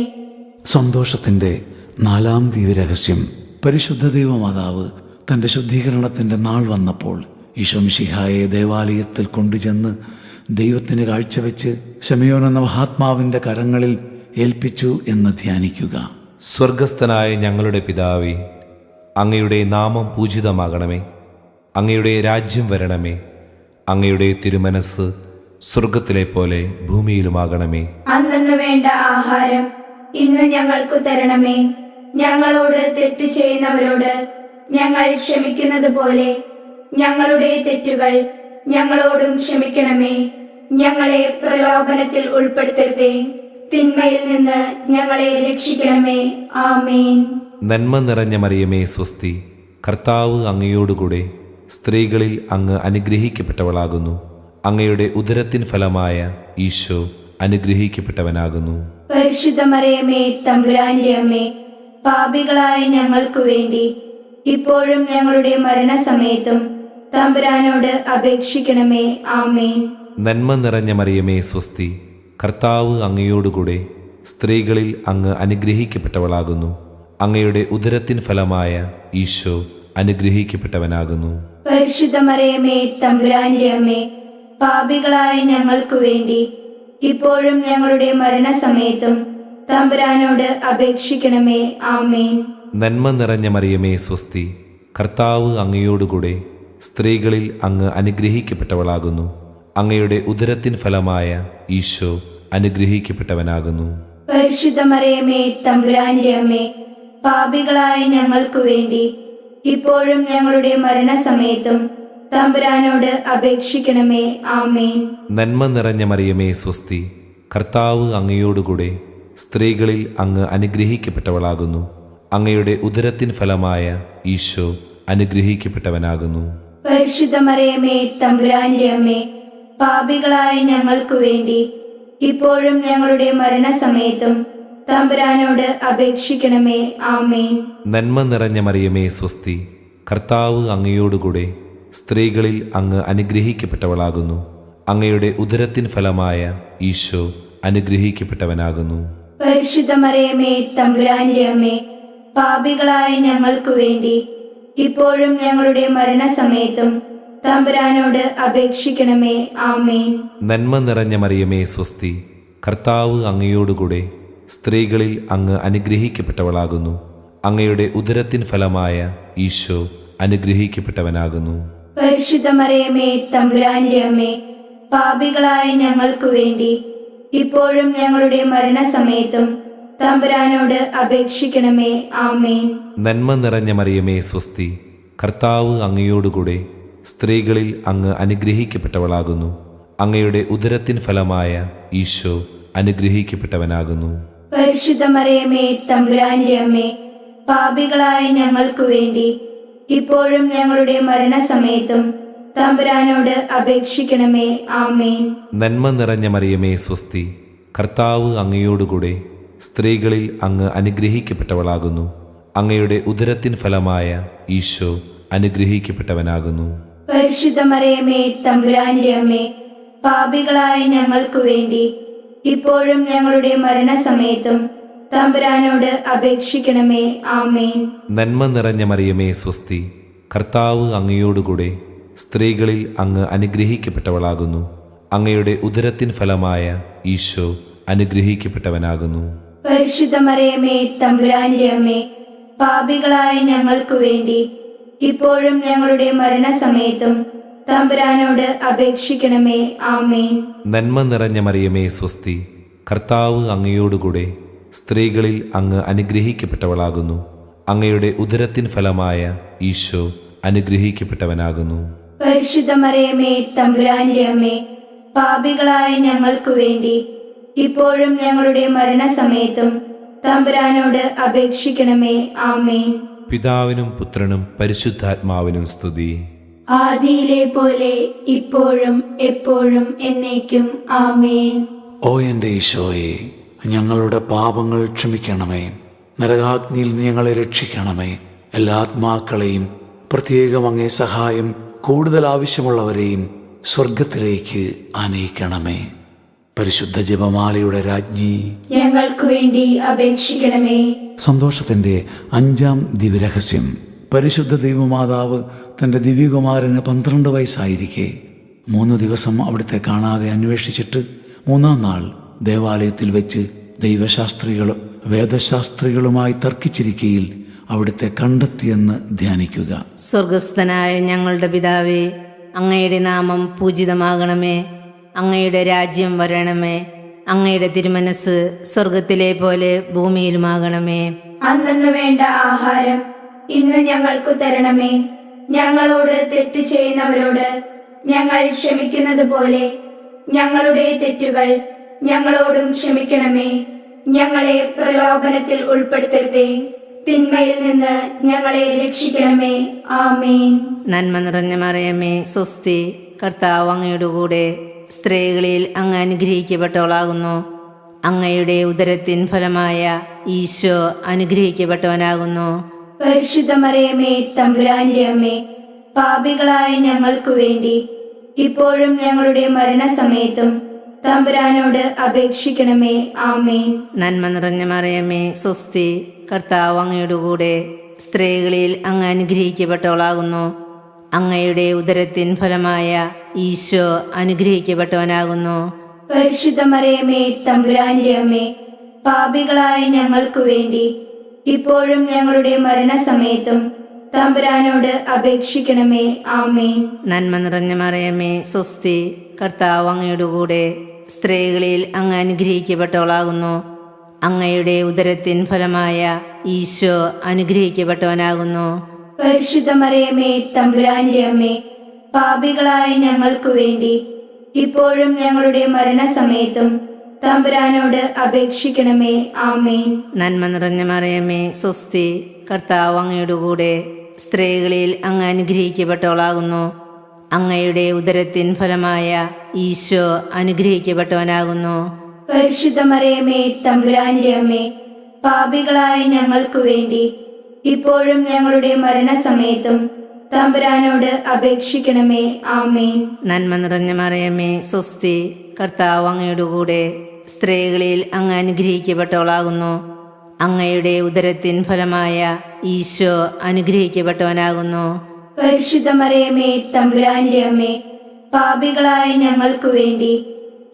സന്തോഷത്തിൻ്റെ 4-ാം ദിവ്യരഹസ്യം. പരിശുദ്ധ ദൈവമാതാവ് തൻ്റെ ശുദ്ധീകരണത്തിൻ്റെ നാൾ വന്നപ്പോൾ ഈശോ മിശിഹായെ ദേവാലയത്തിൽ കൊണ്ടുചെന്ന് ദൈവത്തിന് കാഴ്ചവെച്ച് ശമയോൻ എന്ന മഹാത്മാവിൻ്റെ കരങ്ങളിൽ ഏൽപ്പിച്ചു എന്ന് ധ്യാനിക്കുക. സ്വർഗസ്ഥനായ ഞങ്ങളുടെ പിതാവേ, അങ്ങയുടെ നാമം പൂജിതമാകണമേ. അങ്ങയുടെ രാജ്യം വരണമേ. അങ്ങയുടെ തിരുമനസ് സ്വർഗത്തിലെ പോലെ ഭൂമിയിലുമാകണമേ. അന്നു വേണ്ട ആഹാരം ഇന്ന് ഞങ്ങൾക്ക് തരണമേ. ഞങ്ങളോട് തെറ്റ് ചെയ്യുന്നവരോട് ഞങ്ങൾ ക്ഷമിക്കുന്നത് പോലെ ഞങ്ങളുടെ തെറ്റുകൾ ഞങ്ങളോടും ക്ഷമിക്കണമേ. ഞങ്ങളെ പ്രലോഭനത്തിൽ ഉൾപ്പെടുത്തരുതേ, തിന്മയിൽ നിന്ന് ഞങ്ങളെ രക്ഷിക്കണമേ. ആമേൻ. നന്മ നിറഞ്ഞ മറിയമേ സ്വസ്തി, കർത്താവ് അങ്ങയോടുകൂടെ സ്ത്രീകളിൽ അങ്ങ് അനുഗ്രഹിക്കപ്പെട്ടവളാകുന്നു. അങ്ങയുടെ ഉദരത്തിൻ ഫലമായ ഈശോ അനുഗ്രഹിക്കപ്പെട്ടവനാകുന്നു. പരിശുദ്ധ മറിയമേ തമ്പുരാന്റെ അമ്മേ, പാപികളായ ഞങ്ങൾക്ക് വേണ്ടി ഇപ്പോഴും ഞങ്ങളുടെ മരണസമയത്തും തമ്പുരാനോട് അപേക്ഷിക്കണമേ. ആമേൻ. നന്മ നിറഞ്ഞ മറിയമേ സ്വസ്തി, കർത്താവ് അങ്ങയോടുകൂടെ സ്ത്രീകളിൽ അങ്ങ് അനുഗ്രഹിക്കപ്പെട്ടവളാകുന്നു. അങ്ങയുടെ ഉദരത്തിൻ ഫലമായ ഈശോ അനുഗ്രഹിക്കപ്പെട്ടവനാകുന്നു. പരിശുദ്ധ മറിയമേ തമ്പുരാന്റെ അമ്മേ, പാപികളായ ഞങ്ങൾക്ക് വേണ്ടി ഇപ്പോഴും ഞങ്ങളുടെ മരണസമയത്തും തമ്പുരാനോട് അപേക്ഷിക്കണമേ. ആമേൻ. നന്മ നിറഞ്ഞ മറിയമേ സ്വസ്തി, കർത്താവ് അങ്ങയോടുകൂടെ സ്ത്രീകളിൽ അങ്ങ് അനുഗ്രഹിക്കപ്പെട്ടവളാകുന്നു. അങ്ങയുടെ ഉദരത്തിൻ ഫലമായ ഈശോ അനുഗ്രഹിക്കപ്പെട്ടവനാകുന്നു. പരിശുദ്ധ മറിയമേ തമ്പുരാന്റെ അമ്മേ, പാപികളായ ഞങ്ങൾക്ക് വേണ്ടി ഇപ്പോഴും ഞങ്ങളുടെ മരണസമയത്തും തമ്പുരാനോട് അപേക്ഷിക്കണമേ. ആമേൻ. നന്മ നിറഞ്ഞ മറിയമേ സ്വസ്തി, കർത്താവ് അങ്ങയോടുകൂടെ സ്ത്രീകളിൽ അങ്ങ് അനുഗ്രഹിക്കപ്പെട്ടവളാകുന്നു. അങ്ങയുടെ ഉദരത്തിൻ ഫലമായ ഈശോ അനുഗ്രഹിക്കപ്പെട്ടവനാകുന്നു. പരിശുദ്ധ മറിയമേ തമ്പുരാന്റെ അമ്മേ, പാപികളായ ഞങ്ങൾക്ക് വേണ്ടി ഇപ്പോഴും ഞങ്ങളുടെ മരണസമയത്തും തമ്പുരാനോട് അപേക്ഷിക്കണമേ. ആമേൻ. നന്മ നിറഞ്ഞ മറിയമേ സ്വസ്തി, കർത്താവ് അങ്ങയോടുകൂടെ സ്ത്രീകളിൽ അങ്ങ് അനുഗ്രഹിക്കപ്പെട്ടവളാകുന്നു. അങ്ങയുടെ ഉദരത്തിൻ ഫലമായ ഈശോ അനുഗ്രഹിക്കപ്പെട്ടവനാകുന്നു. പരിശുദ്ധ മറിയമേ തമ്പുരാന്റെ അമ്മേ, പാപികളായ ഞങ്ങൾക്ക് വേണ്ടി ഇപ്പോഴും ഞങ്ങളുടെ മരണസമയത്തും തമ്പുരാനോട് അപേക്ഷിക്കണമേ. ആമേൻ. നന്മ നിറഞ്ഞ മറിയമേ സ്വസ്തി, കർത്താവ് അങ്ങയോടുകൂടെ സ്ത്രീകളിൽ അങ്ങ് അനുഗ്രഹിക്കപ്പെട്ടവളാകുന്നു. അങ്ങയുടെ ഉദരത്തിൻ ഫലമായ ഈശോ അനുഗ്രഹിക്കപ്പെട്ടവനാകുന്നു. പരിശുദ്ധ മറിയമേ തമ്പുരാന്റെ അമ്മേ, പാപികളായ ഞങ്ങൾക്ക് വേണ്ടി ഇപ്പോഴും ഞങ്ങളുടെ മരണസമയത്തും തമ്പുരാനോട് അപേക്ഷിക്കണമേ. ആമേൻ. നന്മ നിറഞ്ഞ മറിയമേ സ്വസ്തി, കർത്താവ് അങ്ങയോടുകൂടെ സ്ത്രീകളിൽ അങ്ങ് അനുഗ്രഹിക്കപ്പെട്ടവളാകുന്നു. അങ്ങയുടെ ഉദരത്തിൻ ഫലമായ ഈശോ അനുഗ്രഹിക്കപ്പെട്ടവനാകുന്നു. പരിശുദ്ധ മറിയമേ തമ്പുരാന്റെ അമ്മേ, പാപികളായ ഞങ്ങൾക്ക് വേണ്ടി ഇപ്പോഴും ഞങ്ങളുടെ മരണസമയത്തും തമ്പുരാനോട് അപേക്ഷിക്കണമേ. ആമേൻ. നന്മ നിറഞ്ഞ മറിയമേ സ്വസ്തി, കർത്താവ് അങ്ങയോടുകൂടെ സ്ത്രീകളിൽ അങ്ങ് അനുഗ്രഹിക്കപ്പെട്ടവളാകുന്നു. അങ്ങയുടെ ഉദരത്തിൻ ഫലമായ ഈശോ അനുഗ്രഹിക്കപ്പെട്ടവനാകുന്നു. പരിശുദ്ധ മറിയമേ തമ്പുരാന്റെ അമ്മേ, പാപികളായ ഞങ്ങൾക്ക് വേണ്ടി ഇപ്പോഴും ഞങ്ങളുടെ മരണസമയത്തും തമ്പുരാനോട് അപേക്ഷിക്കണമേ. ആമേൻ. നന്മ നിറഞ്ഞ മറിയമേ സ്വസ്തി, കർത്താവ് അങ്ങയോടുകൂടെ സ്ത്രീകളിൽ അങ്ങ് അനുഗ്രഹിക്കപ്പെട്ടവളാകുന്നു. അങ്ങയുടെ ഉദരത്തിൻ ഫലമായ ഈശോ അനുഗ്രഹിക്കപ്പെട്ടവനാകുന്നു. പരിശുദ്ധ മറിയമേ തമ്പുരാന്റെ അമ്മേ, പാപികളായ ഞങ്ങൾക്ക് വേണ്ടി ഇപ്പോഴും ഞങ്ങളുടെ മരണസമയത്തും തമ്പുരാനോട് അപേക്ഷിക്കണമേ. ആമേൻ. നന്മ നിറഞ്ഞ മറിയമേ സ്വസ്തി, കർത്താവ് അങ്ങയോടുകൂടെ സ്ത്രീകളിൽ അങ്ങ് അനുഗ്രഹിക്കപ്പെട്ടവളാകുന്നു. അങ്ങയുടെ ഉദരത്തിൻ ഫലമായ ഈശോ അനുഗ്രഹിക്കപ്പെട്ടവനാകുന്നു. പരിശുദ്ധ മറിയമേ തമ്പുരാന്റെ അമ്മേ, പാപികളായ ഞങ്ങൾക്ക് വേണ്ടി ഇപ്പോഴും ഞങ്ങളുടെ മരണസമയത്തും തമ്പുരാനോട് അപേക്ഷിക്കണമേ. ആമേൻ. പിതാവിനും പുത്രനും പരിശുദ്ധാത്മാവിനും സ്തുതി. ആദിയിലെ പോലെ ഇപ്പോഴും എപ്പോഴും എന്നേക്കും. ആമേൻ. ഓ എൻ്റെ ഈശോയെ, ഞങ്ങളുടെ പാപങ്ങൾ ക്ഷമിക്കണമേ. നരകാഗ്നിയിൽ നീ ഞങ്ങളെ രക്ഷിക്കണമേ. എല്ലാ ആത്മാക്കളെയും, പ്രത്യേകം അങ്ങേ സഹായം കൂടുതൽ ആവശ്യമുള്ളവരെയും സ്വർഗത്തിലേക്ക് ആനയിക്കണമേ. പരിശുദ്ധ ജപമാലയുടെ രാജ്ഞി, ഞങ്ങൾക്ക് വേണ്ടി അപേക്ഷിക്കണമേ. സന്തോഷത്തിൻ്റെ 5-ാം ദിവ്യരഹസ്യം. പരിശുദ്ധ ദൈവമാതാവ് തൻ്റെ ദിവ്യകുമാരന് 12 വയസ്സായിരിക്കെ 3 ദിവസം അവിടുത്തെ കാണാതെ അന്വേഷിച്ചിട്ട് 3-ാം നാൾ ദേവാലയത്തിൽ വെച്ച് ദൈവശാസ്ത്രികളും വേദശാസ്ത്രികളുമായി തർക്കിച്ചിരിക്കയിൽ അവിടുത്തെ കണ്ടെത്തിയെന്ന് ധ്യാനിക്കുക. സ്വർഗസ്ഥനായ ഞങ്ങളുടെ പിതാവേ, അങ്ങയുടെ നാമം പൂജിതമാകണമേ. അങ്ങയുടെ രാജ്യം വരണമേ. അങ്ങയുടെ തിരുമനസ് സ്വർഗത്തിലെ പോലെ ഭൂമിയിലുമാകണമേ. അന്നു വേണ്ട ആഹാരം ഇന്ന് ഞങ്ങൾക്കു തരണമേ. ഞങ്ങളോട് തെറ്റ് ചെയ്യുന്നവരോട് ഞങ്ങൾ ക്ഷമിക്കുന്നത് പോലെ ഞങ്ങളുടെ തെറ്റുകൾ ഞങ്ങളോടും ക്ഷമിക്കണമേ. ഞങ്ങളെ പ്രലോഭനത്തിൽ ഉൾപ്പെടുത്തരുതേ, തിന്മയിൽ നിന്ന് ഞങ്ങളെ രക്ഷിക്കണമേ. ആമേൻ. നന്മ നിറഞ്ഞ മറിയമേ, സ്വസ്തി, കർത്താവ് അങ്ങയുടെ കൂടെ, സ്ത്രീകളിൽ അങ്ങ് അനുഗ്രഹിക്കപ്പെട്ടവളാകുന്നു. അങ്ങയുടെ ഉദരത്തിൻ ഫലമായ ഈശോ അനുഗ്രഹിക്കപ്പെട്ടവനാകുന്നു. പരിശുദ്ധ മറിയമേ, തമ്പുരാന്റെ അമ്മേ, പാപികളായ ഞങ്ങൾക്കു വേണ്ടി ഇപ്പോഴും ഞങ്ങളുടെ മരണസമയത്തും തമ്പുരാനോട് അപേക്ഷിക്കണമേ. ആമേൻ. നന്മ നിറഞ്ഞ മറിയമേ, സ്വസ്തി, കർത്താവ് അങ്ങയുടെ കൂടെ, സ്ത്രീകളിൽ അങ്ങ് അനുഗ്രഹിക്കപ്പെട്ടവളാകുന്നു. അങ്ങയുടെ ഉദരത്തിൻ ഫലമായ ഈശോ അനുഗ്രഹിക്കപ്പെട്ടവനാകുന്നു. പരിശുദ്ധ മറിയമേ, തമ്പുരാന്റെ അമ്മേ, പാപികളായ ഞങ്ങൾക്കു വേണ്ടി ഇപ്പോഴും ഞങ്ങളുടെ മരണസമയത്തും തമ്പുരാനോട് അപേക്ഷിക്കണമേ. ആമേൻ. നന്മ നിറഞ്ഞ മറിയമേ, സ്വസ്തി, കർത്താവ് അങ്ങയുടെ കൂടെ, സ്ത്രീകളിൽ അങ്ങ് അനുഗ്രഹിക്കപ്പെട്ടവളാകുന്നു. അങ്ങയുടെ ഉദരത്തിൻ ഫലമായ ഈശോ അനുഗ്രഹിക്കപ്പെട്ടവനാകുന്നു. പരിശുദ്ധ മറിയമേ, തമ്പുരാന്റെ അമ്മേ, പാപികളായ ഞങ്ങൾക്കു വേണ്ടി ഇപ്പോഴും ഞങ്ങളുടെ മരണസമയത്തും തമ്പുരാനോട് അപേക്ഷിക്കണമേ. ആമേൻ. നന്മ നിറഞ്ഞ മറിയമേ, സ്വസ്തി, കർത്താവ് അങ്ങയുടെ കൂടെ, സ്ത്രീകളിൽ അങ്ങ് അനുഗ്രഹിക്കപ്പെട്ടവളാകുന്നു. അങ്ങയുടെ ഉദരത്തിൻ ഫലമായ ഈശോ അനുഗ്രഹിക്കപ്പെട്ടവനാകുന്നു. പരിശുദ്ധ മറിയമേ, തമ്പുരാന്റെ അമ്മേ, പാപികളായ ഞങ്ങൾക്കു വേണ്ടി ഇപ്പോഴും ഞങ്ങളുടെ മരണസമയത്തും തമ്പുരാനോട് അപേക്ഷിക്കണമേ. ആമേൻ. നന്മ നിറഞ്ഞ മറിയമേ, സ്വസ്തി, കർത്താവ് അങ്ങയുടെ കൂടെ, സ്ത്രീകളിൽ അങ്ങ് അനുഗ്രഹിക്കപ്പെട്ടവളാകുന്നു. അങ്ങയുടെ ഉദരത്തിൻ ഫലമായ ഈശോ അനുഗ്രഹിക്കപ്പെട്ടവനാകുന്നു. പരിശുദ്ധ മറിയമേ, തമ്പുരാന്റെ അമ്മേ, പാപികളായ ഞങ്ങൾക്കു വേണ്ടി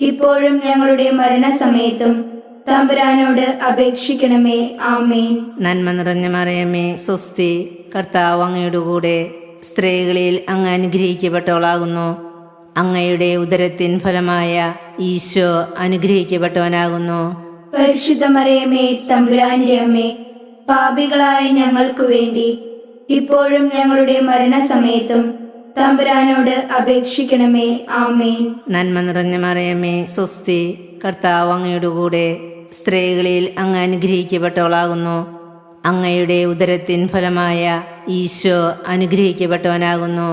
ഇപ്പോഴും ഞങ്ങളുടെ മരണസമയത്തും തമ്പുരാനോട് അപേക്ഷിക്കണമേ. ആമേൻ. നന്മ നിറഞ്ഞ മറിയമേ, സ്വസ്തി, കർത്താവ് അങ്ങയുടെ കൂടെ, സ്ത്രീകളിൽ അങ്ങ് അനുഗ്രഹിക്കപ്പെട്ടവളാകുന്നു. അങ്ങയുടെ ഉദരത്തിൻ ഫലമായ ഈശോ അനുഗ്രഹിക്കപ്പെട്ടവനാകുന്നു. പരിശുദ്ധ മറിയമേ, തമ്പുരാന്റെ അമ്മേ, പാപികളായ ഞങ്ങൾക്കു വേണ്ടി ഇപ്പോഴും ഞങ്ങളുടെ മരണസമയത്തും തമ്പുരാനോട് അപേക്ഷിക്കണമേ. ആമേൻ. നന്മ നിറഞ്ഞ മറിയമേ, സ്വസ്തി, കർത്താവ് അങ്ങയുടെ കൂടെ, സ്ത്രീകളിൽ അങ്ങ് അനുഗ്രഹിക്കപ്പെട്ടവളാകുന്നു. അങ്ങയുടെ ഉദരത്തിൻ ഫലമായ ഈശോ അനുഗ്രഹിക്കപ്പെട്ടവനാകുന്നു.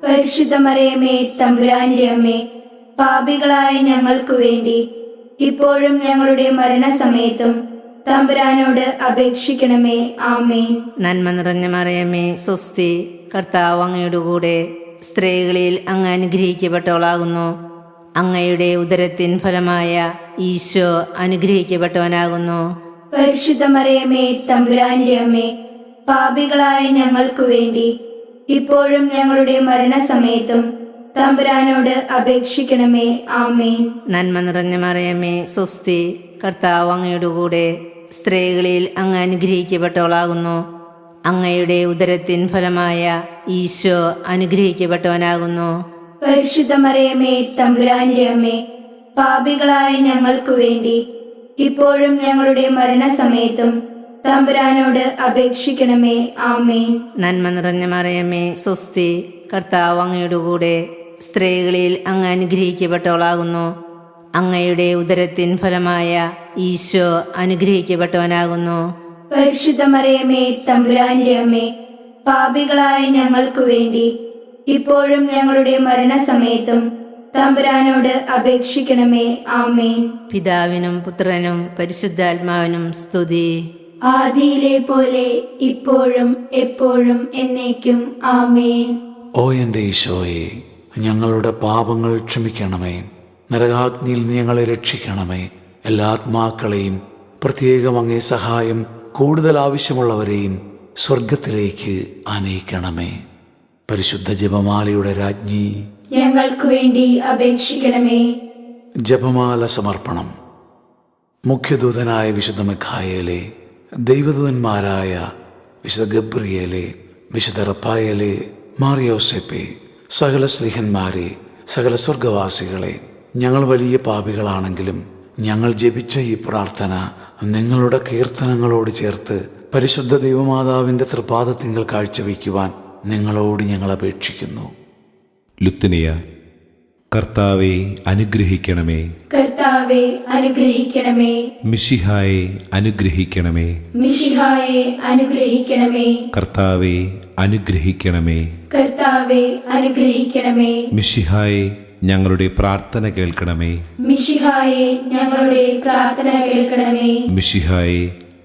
പരിശുദ്ധ മറിയമേ, തമ്പുരാന്റെ അമ്മേ, പാപികളായ ഞങ്ങൾക്കു വേണ്ടി ഇപ്പോഴും ഞങ്ങളുടെ മരണസമയത്തും തമ്പുരാനോട് അപേക്ഷിക്കണമേ. ആമേൻ. നന്മ നിറഞ്ഞ മറിയമേ, സ്വസ്തി, കർത്താവ് അങ്ങയുടെ കൂടെ, സ്ത്രീകളിൽ അങ്ങ് അനുഗ്രഹിക്കപ്പെട്ടവളാകുന്നു. അങ്ങയുടെ ഉദരത്തിൻ ഫലമായ ഈശോ അനുഗ്രഹിക്കപ്പെട്ടവനാകുന്നു. പരിശുദ്ധ മറിയമേ, തമ്പുരാന്റെ അമ്മേ, പാപികളായ ഞങ്ങൾക്കു വേണ്ടി ഇപ്പോഴും ഞങ്ങളുടെ മരണസമയത്തും തമ്പുരാനോട് അപേക്ഷിക്കണമേ. ആമേൻ. നന്മ നിറഞ്ഞ മറിയമേ, സ്വസ്തി, കർത്താവ് അങ്ങയുടെ കൂടെ, സ്ത്രീകളിൽ അങ്ങ് അനുഗ്രഹിക്കപ്പെട്ടവളാകുന്നു. അങ്ങയുടെ ഉദരത്തിൻ ഫലമായ ഈശോ അനുഗ്രഹിക്കപ്പെട്ടവനാകുന്നു. പരിശുദ്ധ മറിയമേ, തമ്പുരാന്റെ അമ്മേ, പാപികളായ ഞങ്ങൾക്കു വേണ്ടി ഇപ്പോഴും ഞങ്ങളുടെ മരണസമയത്തും തമ്പുരാനോട് അപേക്ഷിക്കണമേ. ആമേൻ. നന്മ നിറഞ്ഞ മറിയമേ, സ്വസ്തി, കർത്താവ് അങ്ങയുടെ കൂടെ, സ്ത്രീകളിൽ അങ്ങ് അനുഗ്രഹിക്കപ്പെട്ടവളാകുന്നു. അങ്ങയുടെ ഉദരത്തിൻ ഫലമായ ഈശോ അനുഗ്രഹിക്കപ്പെട്ടവനാകുന്നു. പരിശുദ്ധ മറിയമേ, തമ്പുരാന്റെ അമ്മേ, പാപികളായ ഞങ്ങൾക്കു വേണ്ടി ഇപ്പോഴും ഞങ്ങളുടെ മരണസമയത്തും തമ്പുരാനോട് അപേക്ഷിക്കണമേ. ആമേൻ. പിതാവിനും പുത്രനും പരിശുദ്ധാത്മാവിനും സ്തുതി. ആദിയിലെ പോലെ ഇപ്പോഴും എപ്പോഴും എന്നേക്കും. ആമേൻ. ഓ എൻ്റെ ഈശോയെ, ഞങ്ങളുടെ പാപങ്ങൾ ക്ഷമിക്കണമേ. നരകാഗ്നിയിൽ നീ ഞങ്ങളെ രക്ഷിക്കണമേ. എല്ലാ ആത്മാക്കളെയും, പ്രത്യേകം അങ്ങേ സഹായം കൂടുതൽ ആവശ്യമുള്ളവരെയും സ്വർഗത്തിലേക്ക് ആനയിക്കണമേ. പരിശുദ്ധ ജപമാലയുടെ രാജ്ഞി, ഞങ്ങൾക്കു വേണ്ടി അപേക്ഷിക്കണമേ. ജപമാല സമർപ്പണം. മുഖ്യദൂതനായ വിശുദ്ധ മിഖായേലേ, ദൈവദൂതന്മാരായ വിശുദ്ധ ഗബ്രിയേലേ, വിശുദ്ധ റഫായേലേ, മാർ യോസേപ്പേ, സകല സ്ലീഹന്മാരെ, സകല സ്വർഗവാസികളെ, ഞങ്ങൾ വലിയ പാപികളാണെങ്കിലും ഞങ്ങൾ ജപിച്ച ഈ പ്രാർത്ഥന നിങ്ങളുടെ കീർത്തനങ്ങളോട് ചേർത്ത് പരിശുദ്ധ ദൈവമാതാവിൻ്റെ തൃപാദത്തിങ്കൽ കാഴ്ചവെക്കുവാൻ നിങ്ങളോട് ഞങ്ങൾ അപേക്ഷിക്കുന്നു. ലുത്തിനിയ. കർത്താവെ അനുഗ്രഹിക്കണമേ. കർത്താവെ അനുഗ്രഹിക്കണമേ. മിശിഹായെ അനുഗ്രഹിക്കണമേ. മിശിഹായെ അനുഗ്രഹിക്കണമേ. കർത്താവെ അനുഗ്രഹിക്കണമേ. കർത്താവെ അനുഗ്രഹിക്കണമേ. മിശിഹായെ ഞങ്ങളുടെ പ്രാർത്ഥന കേൾക്കണമേ. മിശിഹായെ ഞങ്ങളുടെ പ്രാർത്ഥന കേൾക്കണമേ. മിശിഹായെ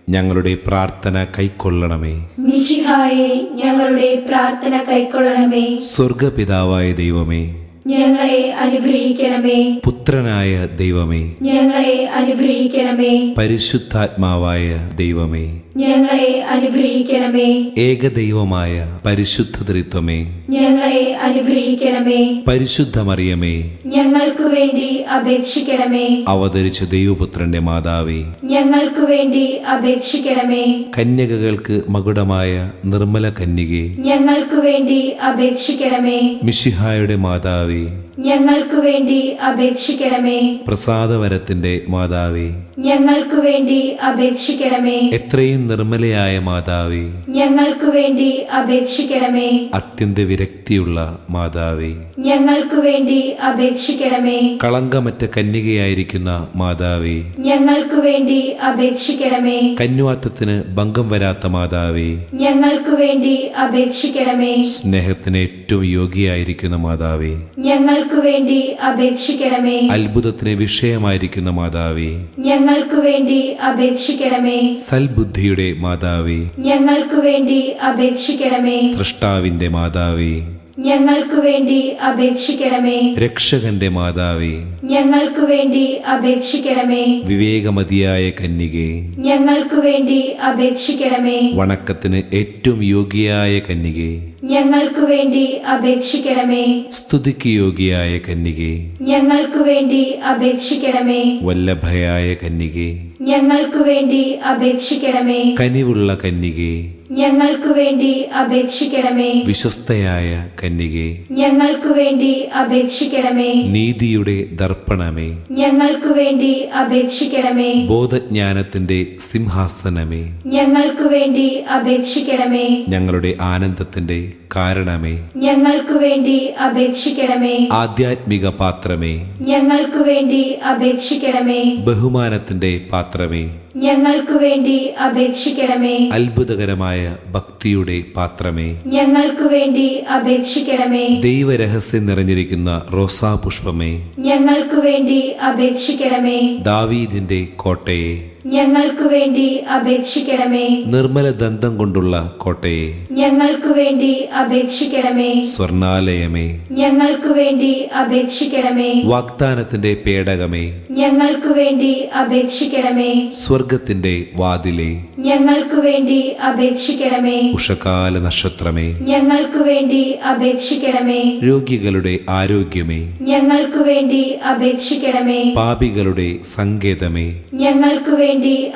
ഞങ്ങളുടെ പ്രാർത്ഥന കൈക്കൊള്ളണമേ. മിശിഹായെ ഞങ്ങളുടെ പ്രാർത്ഥന കൈക്കൊള്ളണമേ. സ്വർഗപിതാവായ ദൈവമേ, ഞങ്ങളെ അനുഗ്രഹിക്കണമേ. പുത്രനായ ദൈവമേ, ഞങ്ങളെ അനുഗ്രഹിക്കണമേ. പരിശുദ്ധാത്മാവായ ദൈവമേ, ഞങ്ങളെ അനുഗ്രഹിക്കണമേ. ഏകദൈവമായ പരിശുദ്ധ ത്രിത്വമേ, ഞങ്ങളെ അനുഗ്രഹിക്കണമേ. പരിശുദ്ധ മറിയമേ, ഞങ്ങൾക്കു വേണ്ടി അപേക്ഷിക്കണമേ. അവതരിച്ച ദൈവപുത്രന്റെ മാതാവേ, ഞങ്ങൾക്കു വേണ്ടി അപേക്ഷിക്കണമേ. കന്യകകൾക്ക് മകുടമായ നിർമ്മല കന്യകേ, ഞങ്ങൾക്കു വേണ്ടി അപേക്ഷിക്കണമേ. മിശിഹായുടെ മാതാവേ, ഞങ്ങൾക്കു വേണ്ടി അപേക്ഷിക്കണമേ. പ്രസാദവരത്തിന്റെ മാതാവേ, ഞങ്ങൾക്കു വേണ്ടി അപേക്ഷിക്കണമേ. എത്രയും നിർമ്മലയായ മാതാവേ, ഞങ്ങൾക്കു വേണ്ടി അപേക്ഷിക്കണമേ. അത്യന്ത വിരക്തിയുള്ള മാതാവേ, ഞങ്ങൾക്കു വേണ്ടി അപേക്ഷിക്കണമേ. കളങ്കമറ്റ കന്യകയായിരിക്കുന്ന മാതാവേ, ഞങ്ങൾക്കു വേണ്ടി അപേക്ഷിക്കണമേ. കന്യാത്വത്തിന് ഭംഗം വരാത്ത മാതാവേ, ഞങ്ങൾക്കു വേണ്ടി അപേക്ഷിക്കണമേ. സ്നേഹത്തിന് ഏറ്റവും യോഗ്യയായിരിക്കുന്ന മാതാവേ, ഞങ്ങൾക്കു വേണ്ടി അപേക്ഷിക്കണമേ. അത്ഭുതത്തിന് വിഷയമായിരിക്കുന്ന മാതാവേ, ഞങ്ങൾക്കു വേണ്ടി അപേക്ഷിക്കണമേ. സൽബുദ്ധിയുടെ മാതാവേ, ഞങ്ങൾക്കു വേണ്ടി അപേക്ഷിക്കണമേ. സൃഷ്ടാവിന്റെ മാതാവേ, ഞങ്ങൾക്കു വേണ്ടി അപേക്ഷിക്കണമേ. രക്ഷകന്റെ മാതാവേ, ഞങ്ങൾക്കു വേണ്ടി അപേക്ഷിക്കണമേ. വിവേകമതിയായ കന്യകേ, ഞങ്ങൾക്കു വേണ്ടി അപേക്ഷിക്കണമേ. വണക്കത്തിന് ഏറ്റവും യോഗ്യയായ കന്യകേ, ഞങ്ങൾക്കു വേണ്ടി അപേക്ഷിക്കണമേ. സ്തുതിക്ക് യോഗ്യയായ കന്യകേ, ഞങ്ങൾക്കു വേണ്ടി അപേക്ഷിക്കണമേ. വല്ലഭയായ കന്യകേ, ഞങ്ങൾക്കു വേണ്ടി അപേക്ഷിക്കണമേ. കനിവുള്ള കന്യകേ, ഞങ്ങൾക്കു വേണ്ടി അപേക്ഷിക്കണമേ. വിശ്വസ്തയായ കന്യകേ, ഞങ്ങൾക്കു വേണ്ടി അപേക്ഷിക്കണമേ. നീതിയുടെ ദർപ്പണമേ, ഞങ്ങൾക്കു വേണ്ടി അപേക്ഷിക്കണമേ. ബോധജ്ഞാനത്തിന്റെ സിംഹാസനമേ, ഞങ്ങൾക്കു വേണ്ടി അപേക്ഷിക്കണമേ. ഞങ്ങളുടെ ആനന്ദത്തിന്റെ കാരണമേ, ഞങ്ങൾക്കു വേണ്ടി അപേക്ഷിക്കണമേ. ആധ്യാത്മിക പാത്രമേ, ഞങ്ങൾക്കു വേണ്ടി അപേക്ഷിക്കണമേ. ബഹുമാനത്തിന്റെ പാത്രമേ, ഞങ്ങൾക്കു വേണ്ടി അപേക്ഷിക്കണമേ. അത്ഭുതകരമായ ഭക്തിയുടെ പാത്രമേ, ഞങ്ങൾക്കു വേണ്ടി അപേക്ഷിക്കണമേ. ദൈവരഹസ്യം നിറഞ്ഞിരിക്കുന്ന റോസാ പുഷ്പമേ, ഞങ്ങൾക്കു വേണ്ടി അപേക്ഷിക്കണമേ. ദാവീദിന്റെ കോട്ടയെ, ഞങ്ങൾക്കു വേണ്ടി അപേക്ഷിക്കണമേ. നിർമ്മല ദന്തം കൊണ്ടുള്ള കോട്ടയെ, ഞങ്ങൾക്കു വേണ്ടി അപേക്ഷിക്കണമേ. സ്വർണാലയമേ, ഞങ്ങൾക്കു വേണ്ടി അപേക്ഷിക്കണമേ. വാഗ്ദാനത്തിന്റെ പേടകമേ, ഞങ്ങൾക്കു വേണ്ടി അപേക്ഷിക്കണമേ. സ്വർഗത്തിന്റെ വാതിലേ, ഞങ്ങൾക്കു വേണ്ടി അപേക്ഷിക്കണമേ. ഉഷകാല നക്ഷത്രമേ, ഞങ്ങൾക്കു വേണ്ടി അപേക്ഷിക്കണമേ. രോഗികളുടെ ആരോഗ്യമേ, ഞങ്ങൾക്കു വേണ്ടി അപേക്ഷിക്കണമേ. പാപികളുടെ സങ്കേതമേ, ഞങ്ങൾക്കു വേണ്ടി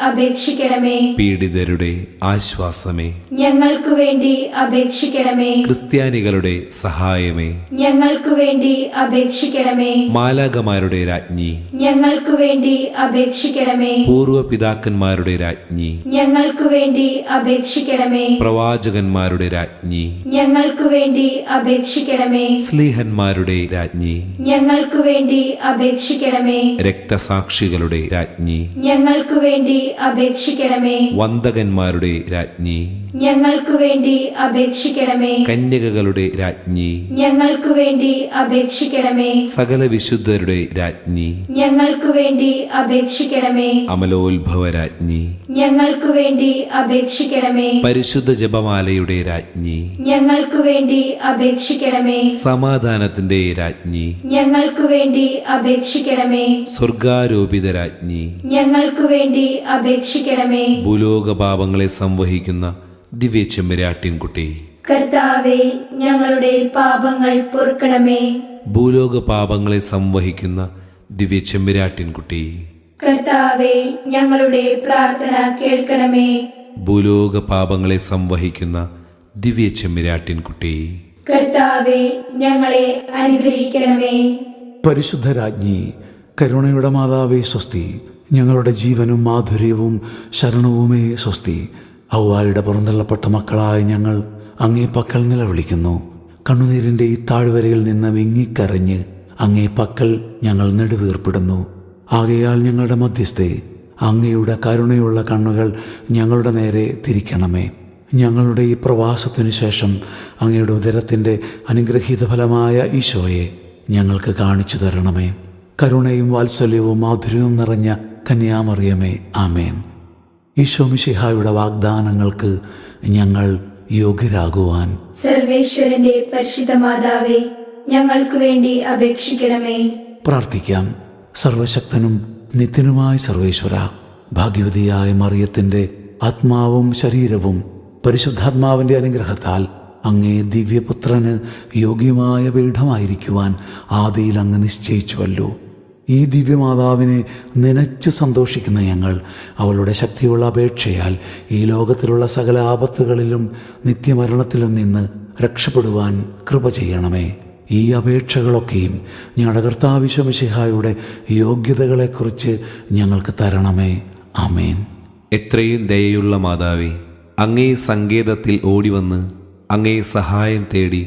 അപേക്ഷിക്കണമേ. പീഡിതരുടെ ആശ്വാസമേ, ഞങ്ങൾക്കു വേണ്ടി അപേക്ഷിക്കണമേ. ക്രിസ്ത്യാനികളുടെ സഹായമേ, ഞങ്ങൾക്കു വേണ്ടി അപേക്ഷിക്കണമേ. മാലാകമാരുടെ രാജ്ഞി, ഞങ്ങൾക്കു വേണ്ടി അപേക്ഷിക്കണമേ. പൂർവ്വ പിതാക്കന്മാരുടെ രാജ്ഞി, ഞങ്ങൾക്കു വേണ്ടി അപേക്ഷിക്കണമേ. പ്രവാചകന്മാരുടെ രാജ്ഞി, ഞങ്ങൾക്കു വേണ്ടി അപേക്ഷിക്കണമേ. സ്ലീഹന്മാരുടെ രാജ്ഞി, ഞങ്ങൾക്കു വേണ്ടി അപേക്ഷിക്കണമേ. രക്തസാക്ഷികളുടെ രാജ്ഞി, ഞങ്ങൾക്കു വേണ്ടി അപേക്ഷിക്കണമേ. വന്ദകന്മാരുടെ രാജ്ഞി, ഞങ്ങൾക്കു വേണ്ടി അപേക്ഷിക്കണമേ. കന്യകകളുടെ രാജ്ഞി, ഞങ്ങൾക്കു വേണ്ടി അപേക്ഷിക്കണമേ. സകല വിശുദ്ധരുടെ രാജ്ഞി, ഞങ്ങൾക്കു വേണ്ടി അപേക്ഷിക്കണമേ. അമലോത്ഭവ രാജ്ഞി, ഞങ്ങൾക്കു വേണ്ടി അപേക്ഷിക്കണമേ. പരിശുദ്ധ ജപമാലയുടെ രാജ്ഞി, ഞങ്ങൾക്കു വേണ്ടി അപേക്ഷിക്കണമേ. സമാധാനത്തിന്റെ രാജ്ഞി, ഞങ്ങൾക്കു വേണ്ടി അപേക്ഷിക്കണമേ. സ്വർഗാരോപിത രാജ്ഞി, ഞങ്ങൾക്കു വേണ്ടി അപേക്ഷിക്കണമേ. ഭൂലോക പാപങ്ങളെ സംവഹിക്കുന്ന ദിവ്യ ചെമ്പരാട്ടിൻകുട്ടി, കർത്താവെ, ഞങ്ങളുടെ പാപങ്ങൾ പൊറുക്കണമേ. ഭൂലോക പാപങ്ങളെ സംവഹിക്കുന്ന ദിവ്യ ചെമ്പരാട്ടിൻകുട്ടി, കർത്താവെ, ഞങ്ങളുടെ പ്രാർത്ഥന കേൾക്കണമേ. ഭൂലോക പാപങ്ങളെ സംവഹിക്കുന്ന ദിവ്യ ചെമ്പരാട്ടിൻകുട്ടി, കർത്താവെ, ഞങ്ങളെ അനുഗ്രഹിക്കണമേ. പരിശുദ്ധ രാജ്ഞി, കരുണയുടെ മാതാവേ സ്വസ്തി. ഞങ്ങളുടെ ജീവനും മാധുര്യവും ശരണവുമേ സ്വസ്തി. ഹൗവായുടെ പുറന്തള്ളപ്പെട്ട മക്കളായ ഞങ്ങൾ അങ്ങേ പക്കൽ നിലവിളിക്കുന്നു. കണ്ണുനീരിൻ്റെ ഈ താഴ്വരയിൽ നിന്ന് വിങ്ങിക്കരഞ്ഞ് അങ്ങേ പക്കൽ ഞങ്ങൾ നെടുവീർപ്പിടുന്നു. ആകയാൽ ഞങ്ങളുടെ മധ്യസ്ഥെ, അങ്ങയുടെ കരുണയുള്ള കണ്ണുകൾ ഞങ്ങളുടെ നേരെ തിരിക്കണമേ. ഞങ്ങളുടെ ഈ പ്രവാസത്തിനു ശേഷം അങ്ങയുടെ ഉദരത്തിൻ്റെ അനുഗ്രഹീത ഫലമായ ഈശോയെ ഞങ്ങൾക്ക് കാണിച്ചു തരണമേ. കരുണയും വാത്സല്യവും മാധുര്യവും നിറഞ്ഞ കന്യാമറിയമേ, ആമേൻ. ഈശോ മിശിഹായുടെ വാഗ്ദാനങ്ങൾക്ക് ഞങ്ങൾ യോഗ്യരാകുവാൻ സർവേശ്വരന്റെ പരിശുദ്ധ മാതാവേ, ഞങ്ങൾക്ക് വേണ്ടി അപേക്ഷിക്കണമേ. പ്രാർത്ഥിക്കാം. സർവശക്തനും നിത്യനുമായ സർവേശ്വര, ഭാഗ്യവതിയായ മറിയത്തിൻ്റെ ആത്മാവും ശരീരവും പരിശുദ്ധാത്മാവിൻ്റെ അനുഗ്രഹത്താൽ അങ്ങേ ദിവ്യപുത്രന് യോഗ്യമായ പീഠമായിരിക്കുവാൻ ആദിയിൽ അങ്ങ് നിശ്ചയിച്ചുവല്ലോ. ഈ ദിവ്യമാതാവിനെ നനച്ചു സന്തോഷിക്കുന്ന ഞങ്ങൾ അവളുടെ ശക്തിയുള്ള അപേക്ഷയാൽ ഈ ലോകത്തിലുള്ള സകല ആപത്തുകളിലും നിത്യമരണത്തിലും നിന്ന് രക്ഷപ്പെടുവാൻ കൃപ ചെയ്യണമേ. ഈ അപേക്ഷകളൊക്കെയും ഞങ്ങളുടെ കർത്താവ് ഈശോ മിശിഹായുടെ യോഗ്യതകളെക്കുറിച്ച് ഞങ്ങൾക്ക് തരണമേ. ആമേൻ. എത്രയും ദയയുള്ള മാതാവേ, അങ്ങേ സങ്കേതത്തിൽ ഓടിവന്ന് അങ്ങേ സഹായം തേടി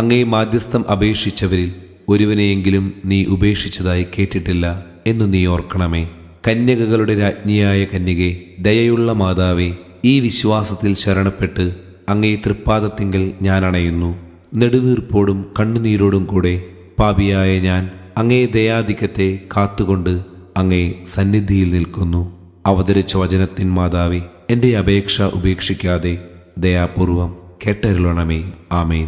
അങ്ങേ മാധ്യസ്ഥം അപേക്ഷിച്ചവരിൽ ഒരുവനെയെങ്കിലും നീ ഉപേക്ഷിച്ചതായി കേട്ടിട്ടില്ല എന്നു നീ ഓർക്കണമേ. കന്യകകളുടെ രാജ്ഞിയായ കന്യകെ, ദയയുള്ള മാതാവേ, ഈ വിശ്വാസത്തിൽ ശരണപ്പെട്ട് അങ്ങേ തൃപ്പാദത്തിങ്കൽ ഞാൻ അണയുന്നു. നെടുവീർപ്പോടും കണ്ണുനീരോടും കൂടെ പാപിയായ ഞാൻ അങ്ങേ ദയാധിക്യത്തെ കാത്തുകൊണ്ട് അങ്ങേ സന്നിധിയിൽ നിൽക്കുന്നു. അവതരിച്ച വചനത്തിൻ മാതാവേ, എൻ്റെ അപേക്ഷ ഉപേക്ഷിക്കാതെ ദയാപൂർവം കേട്ടരുളണമേ. ആമേൻ.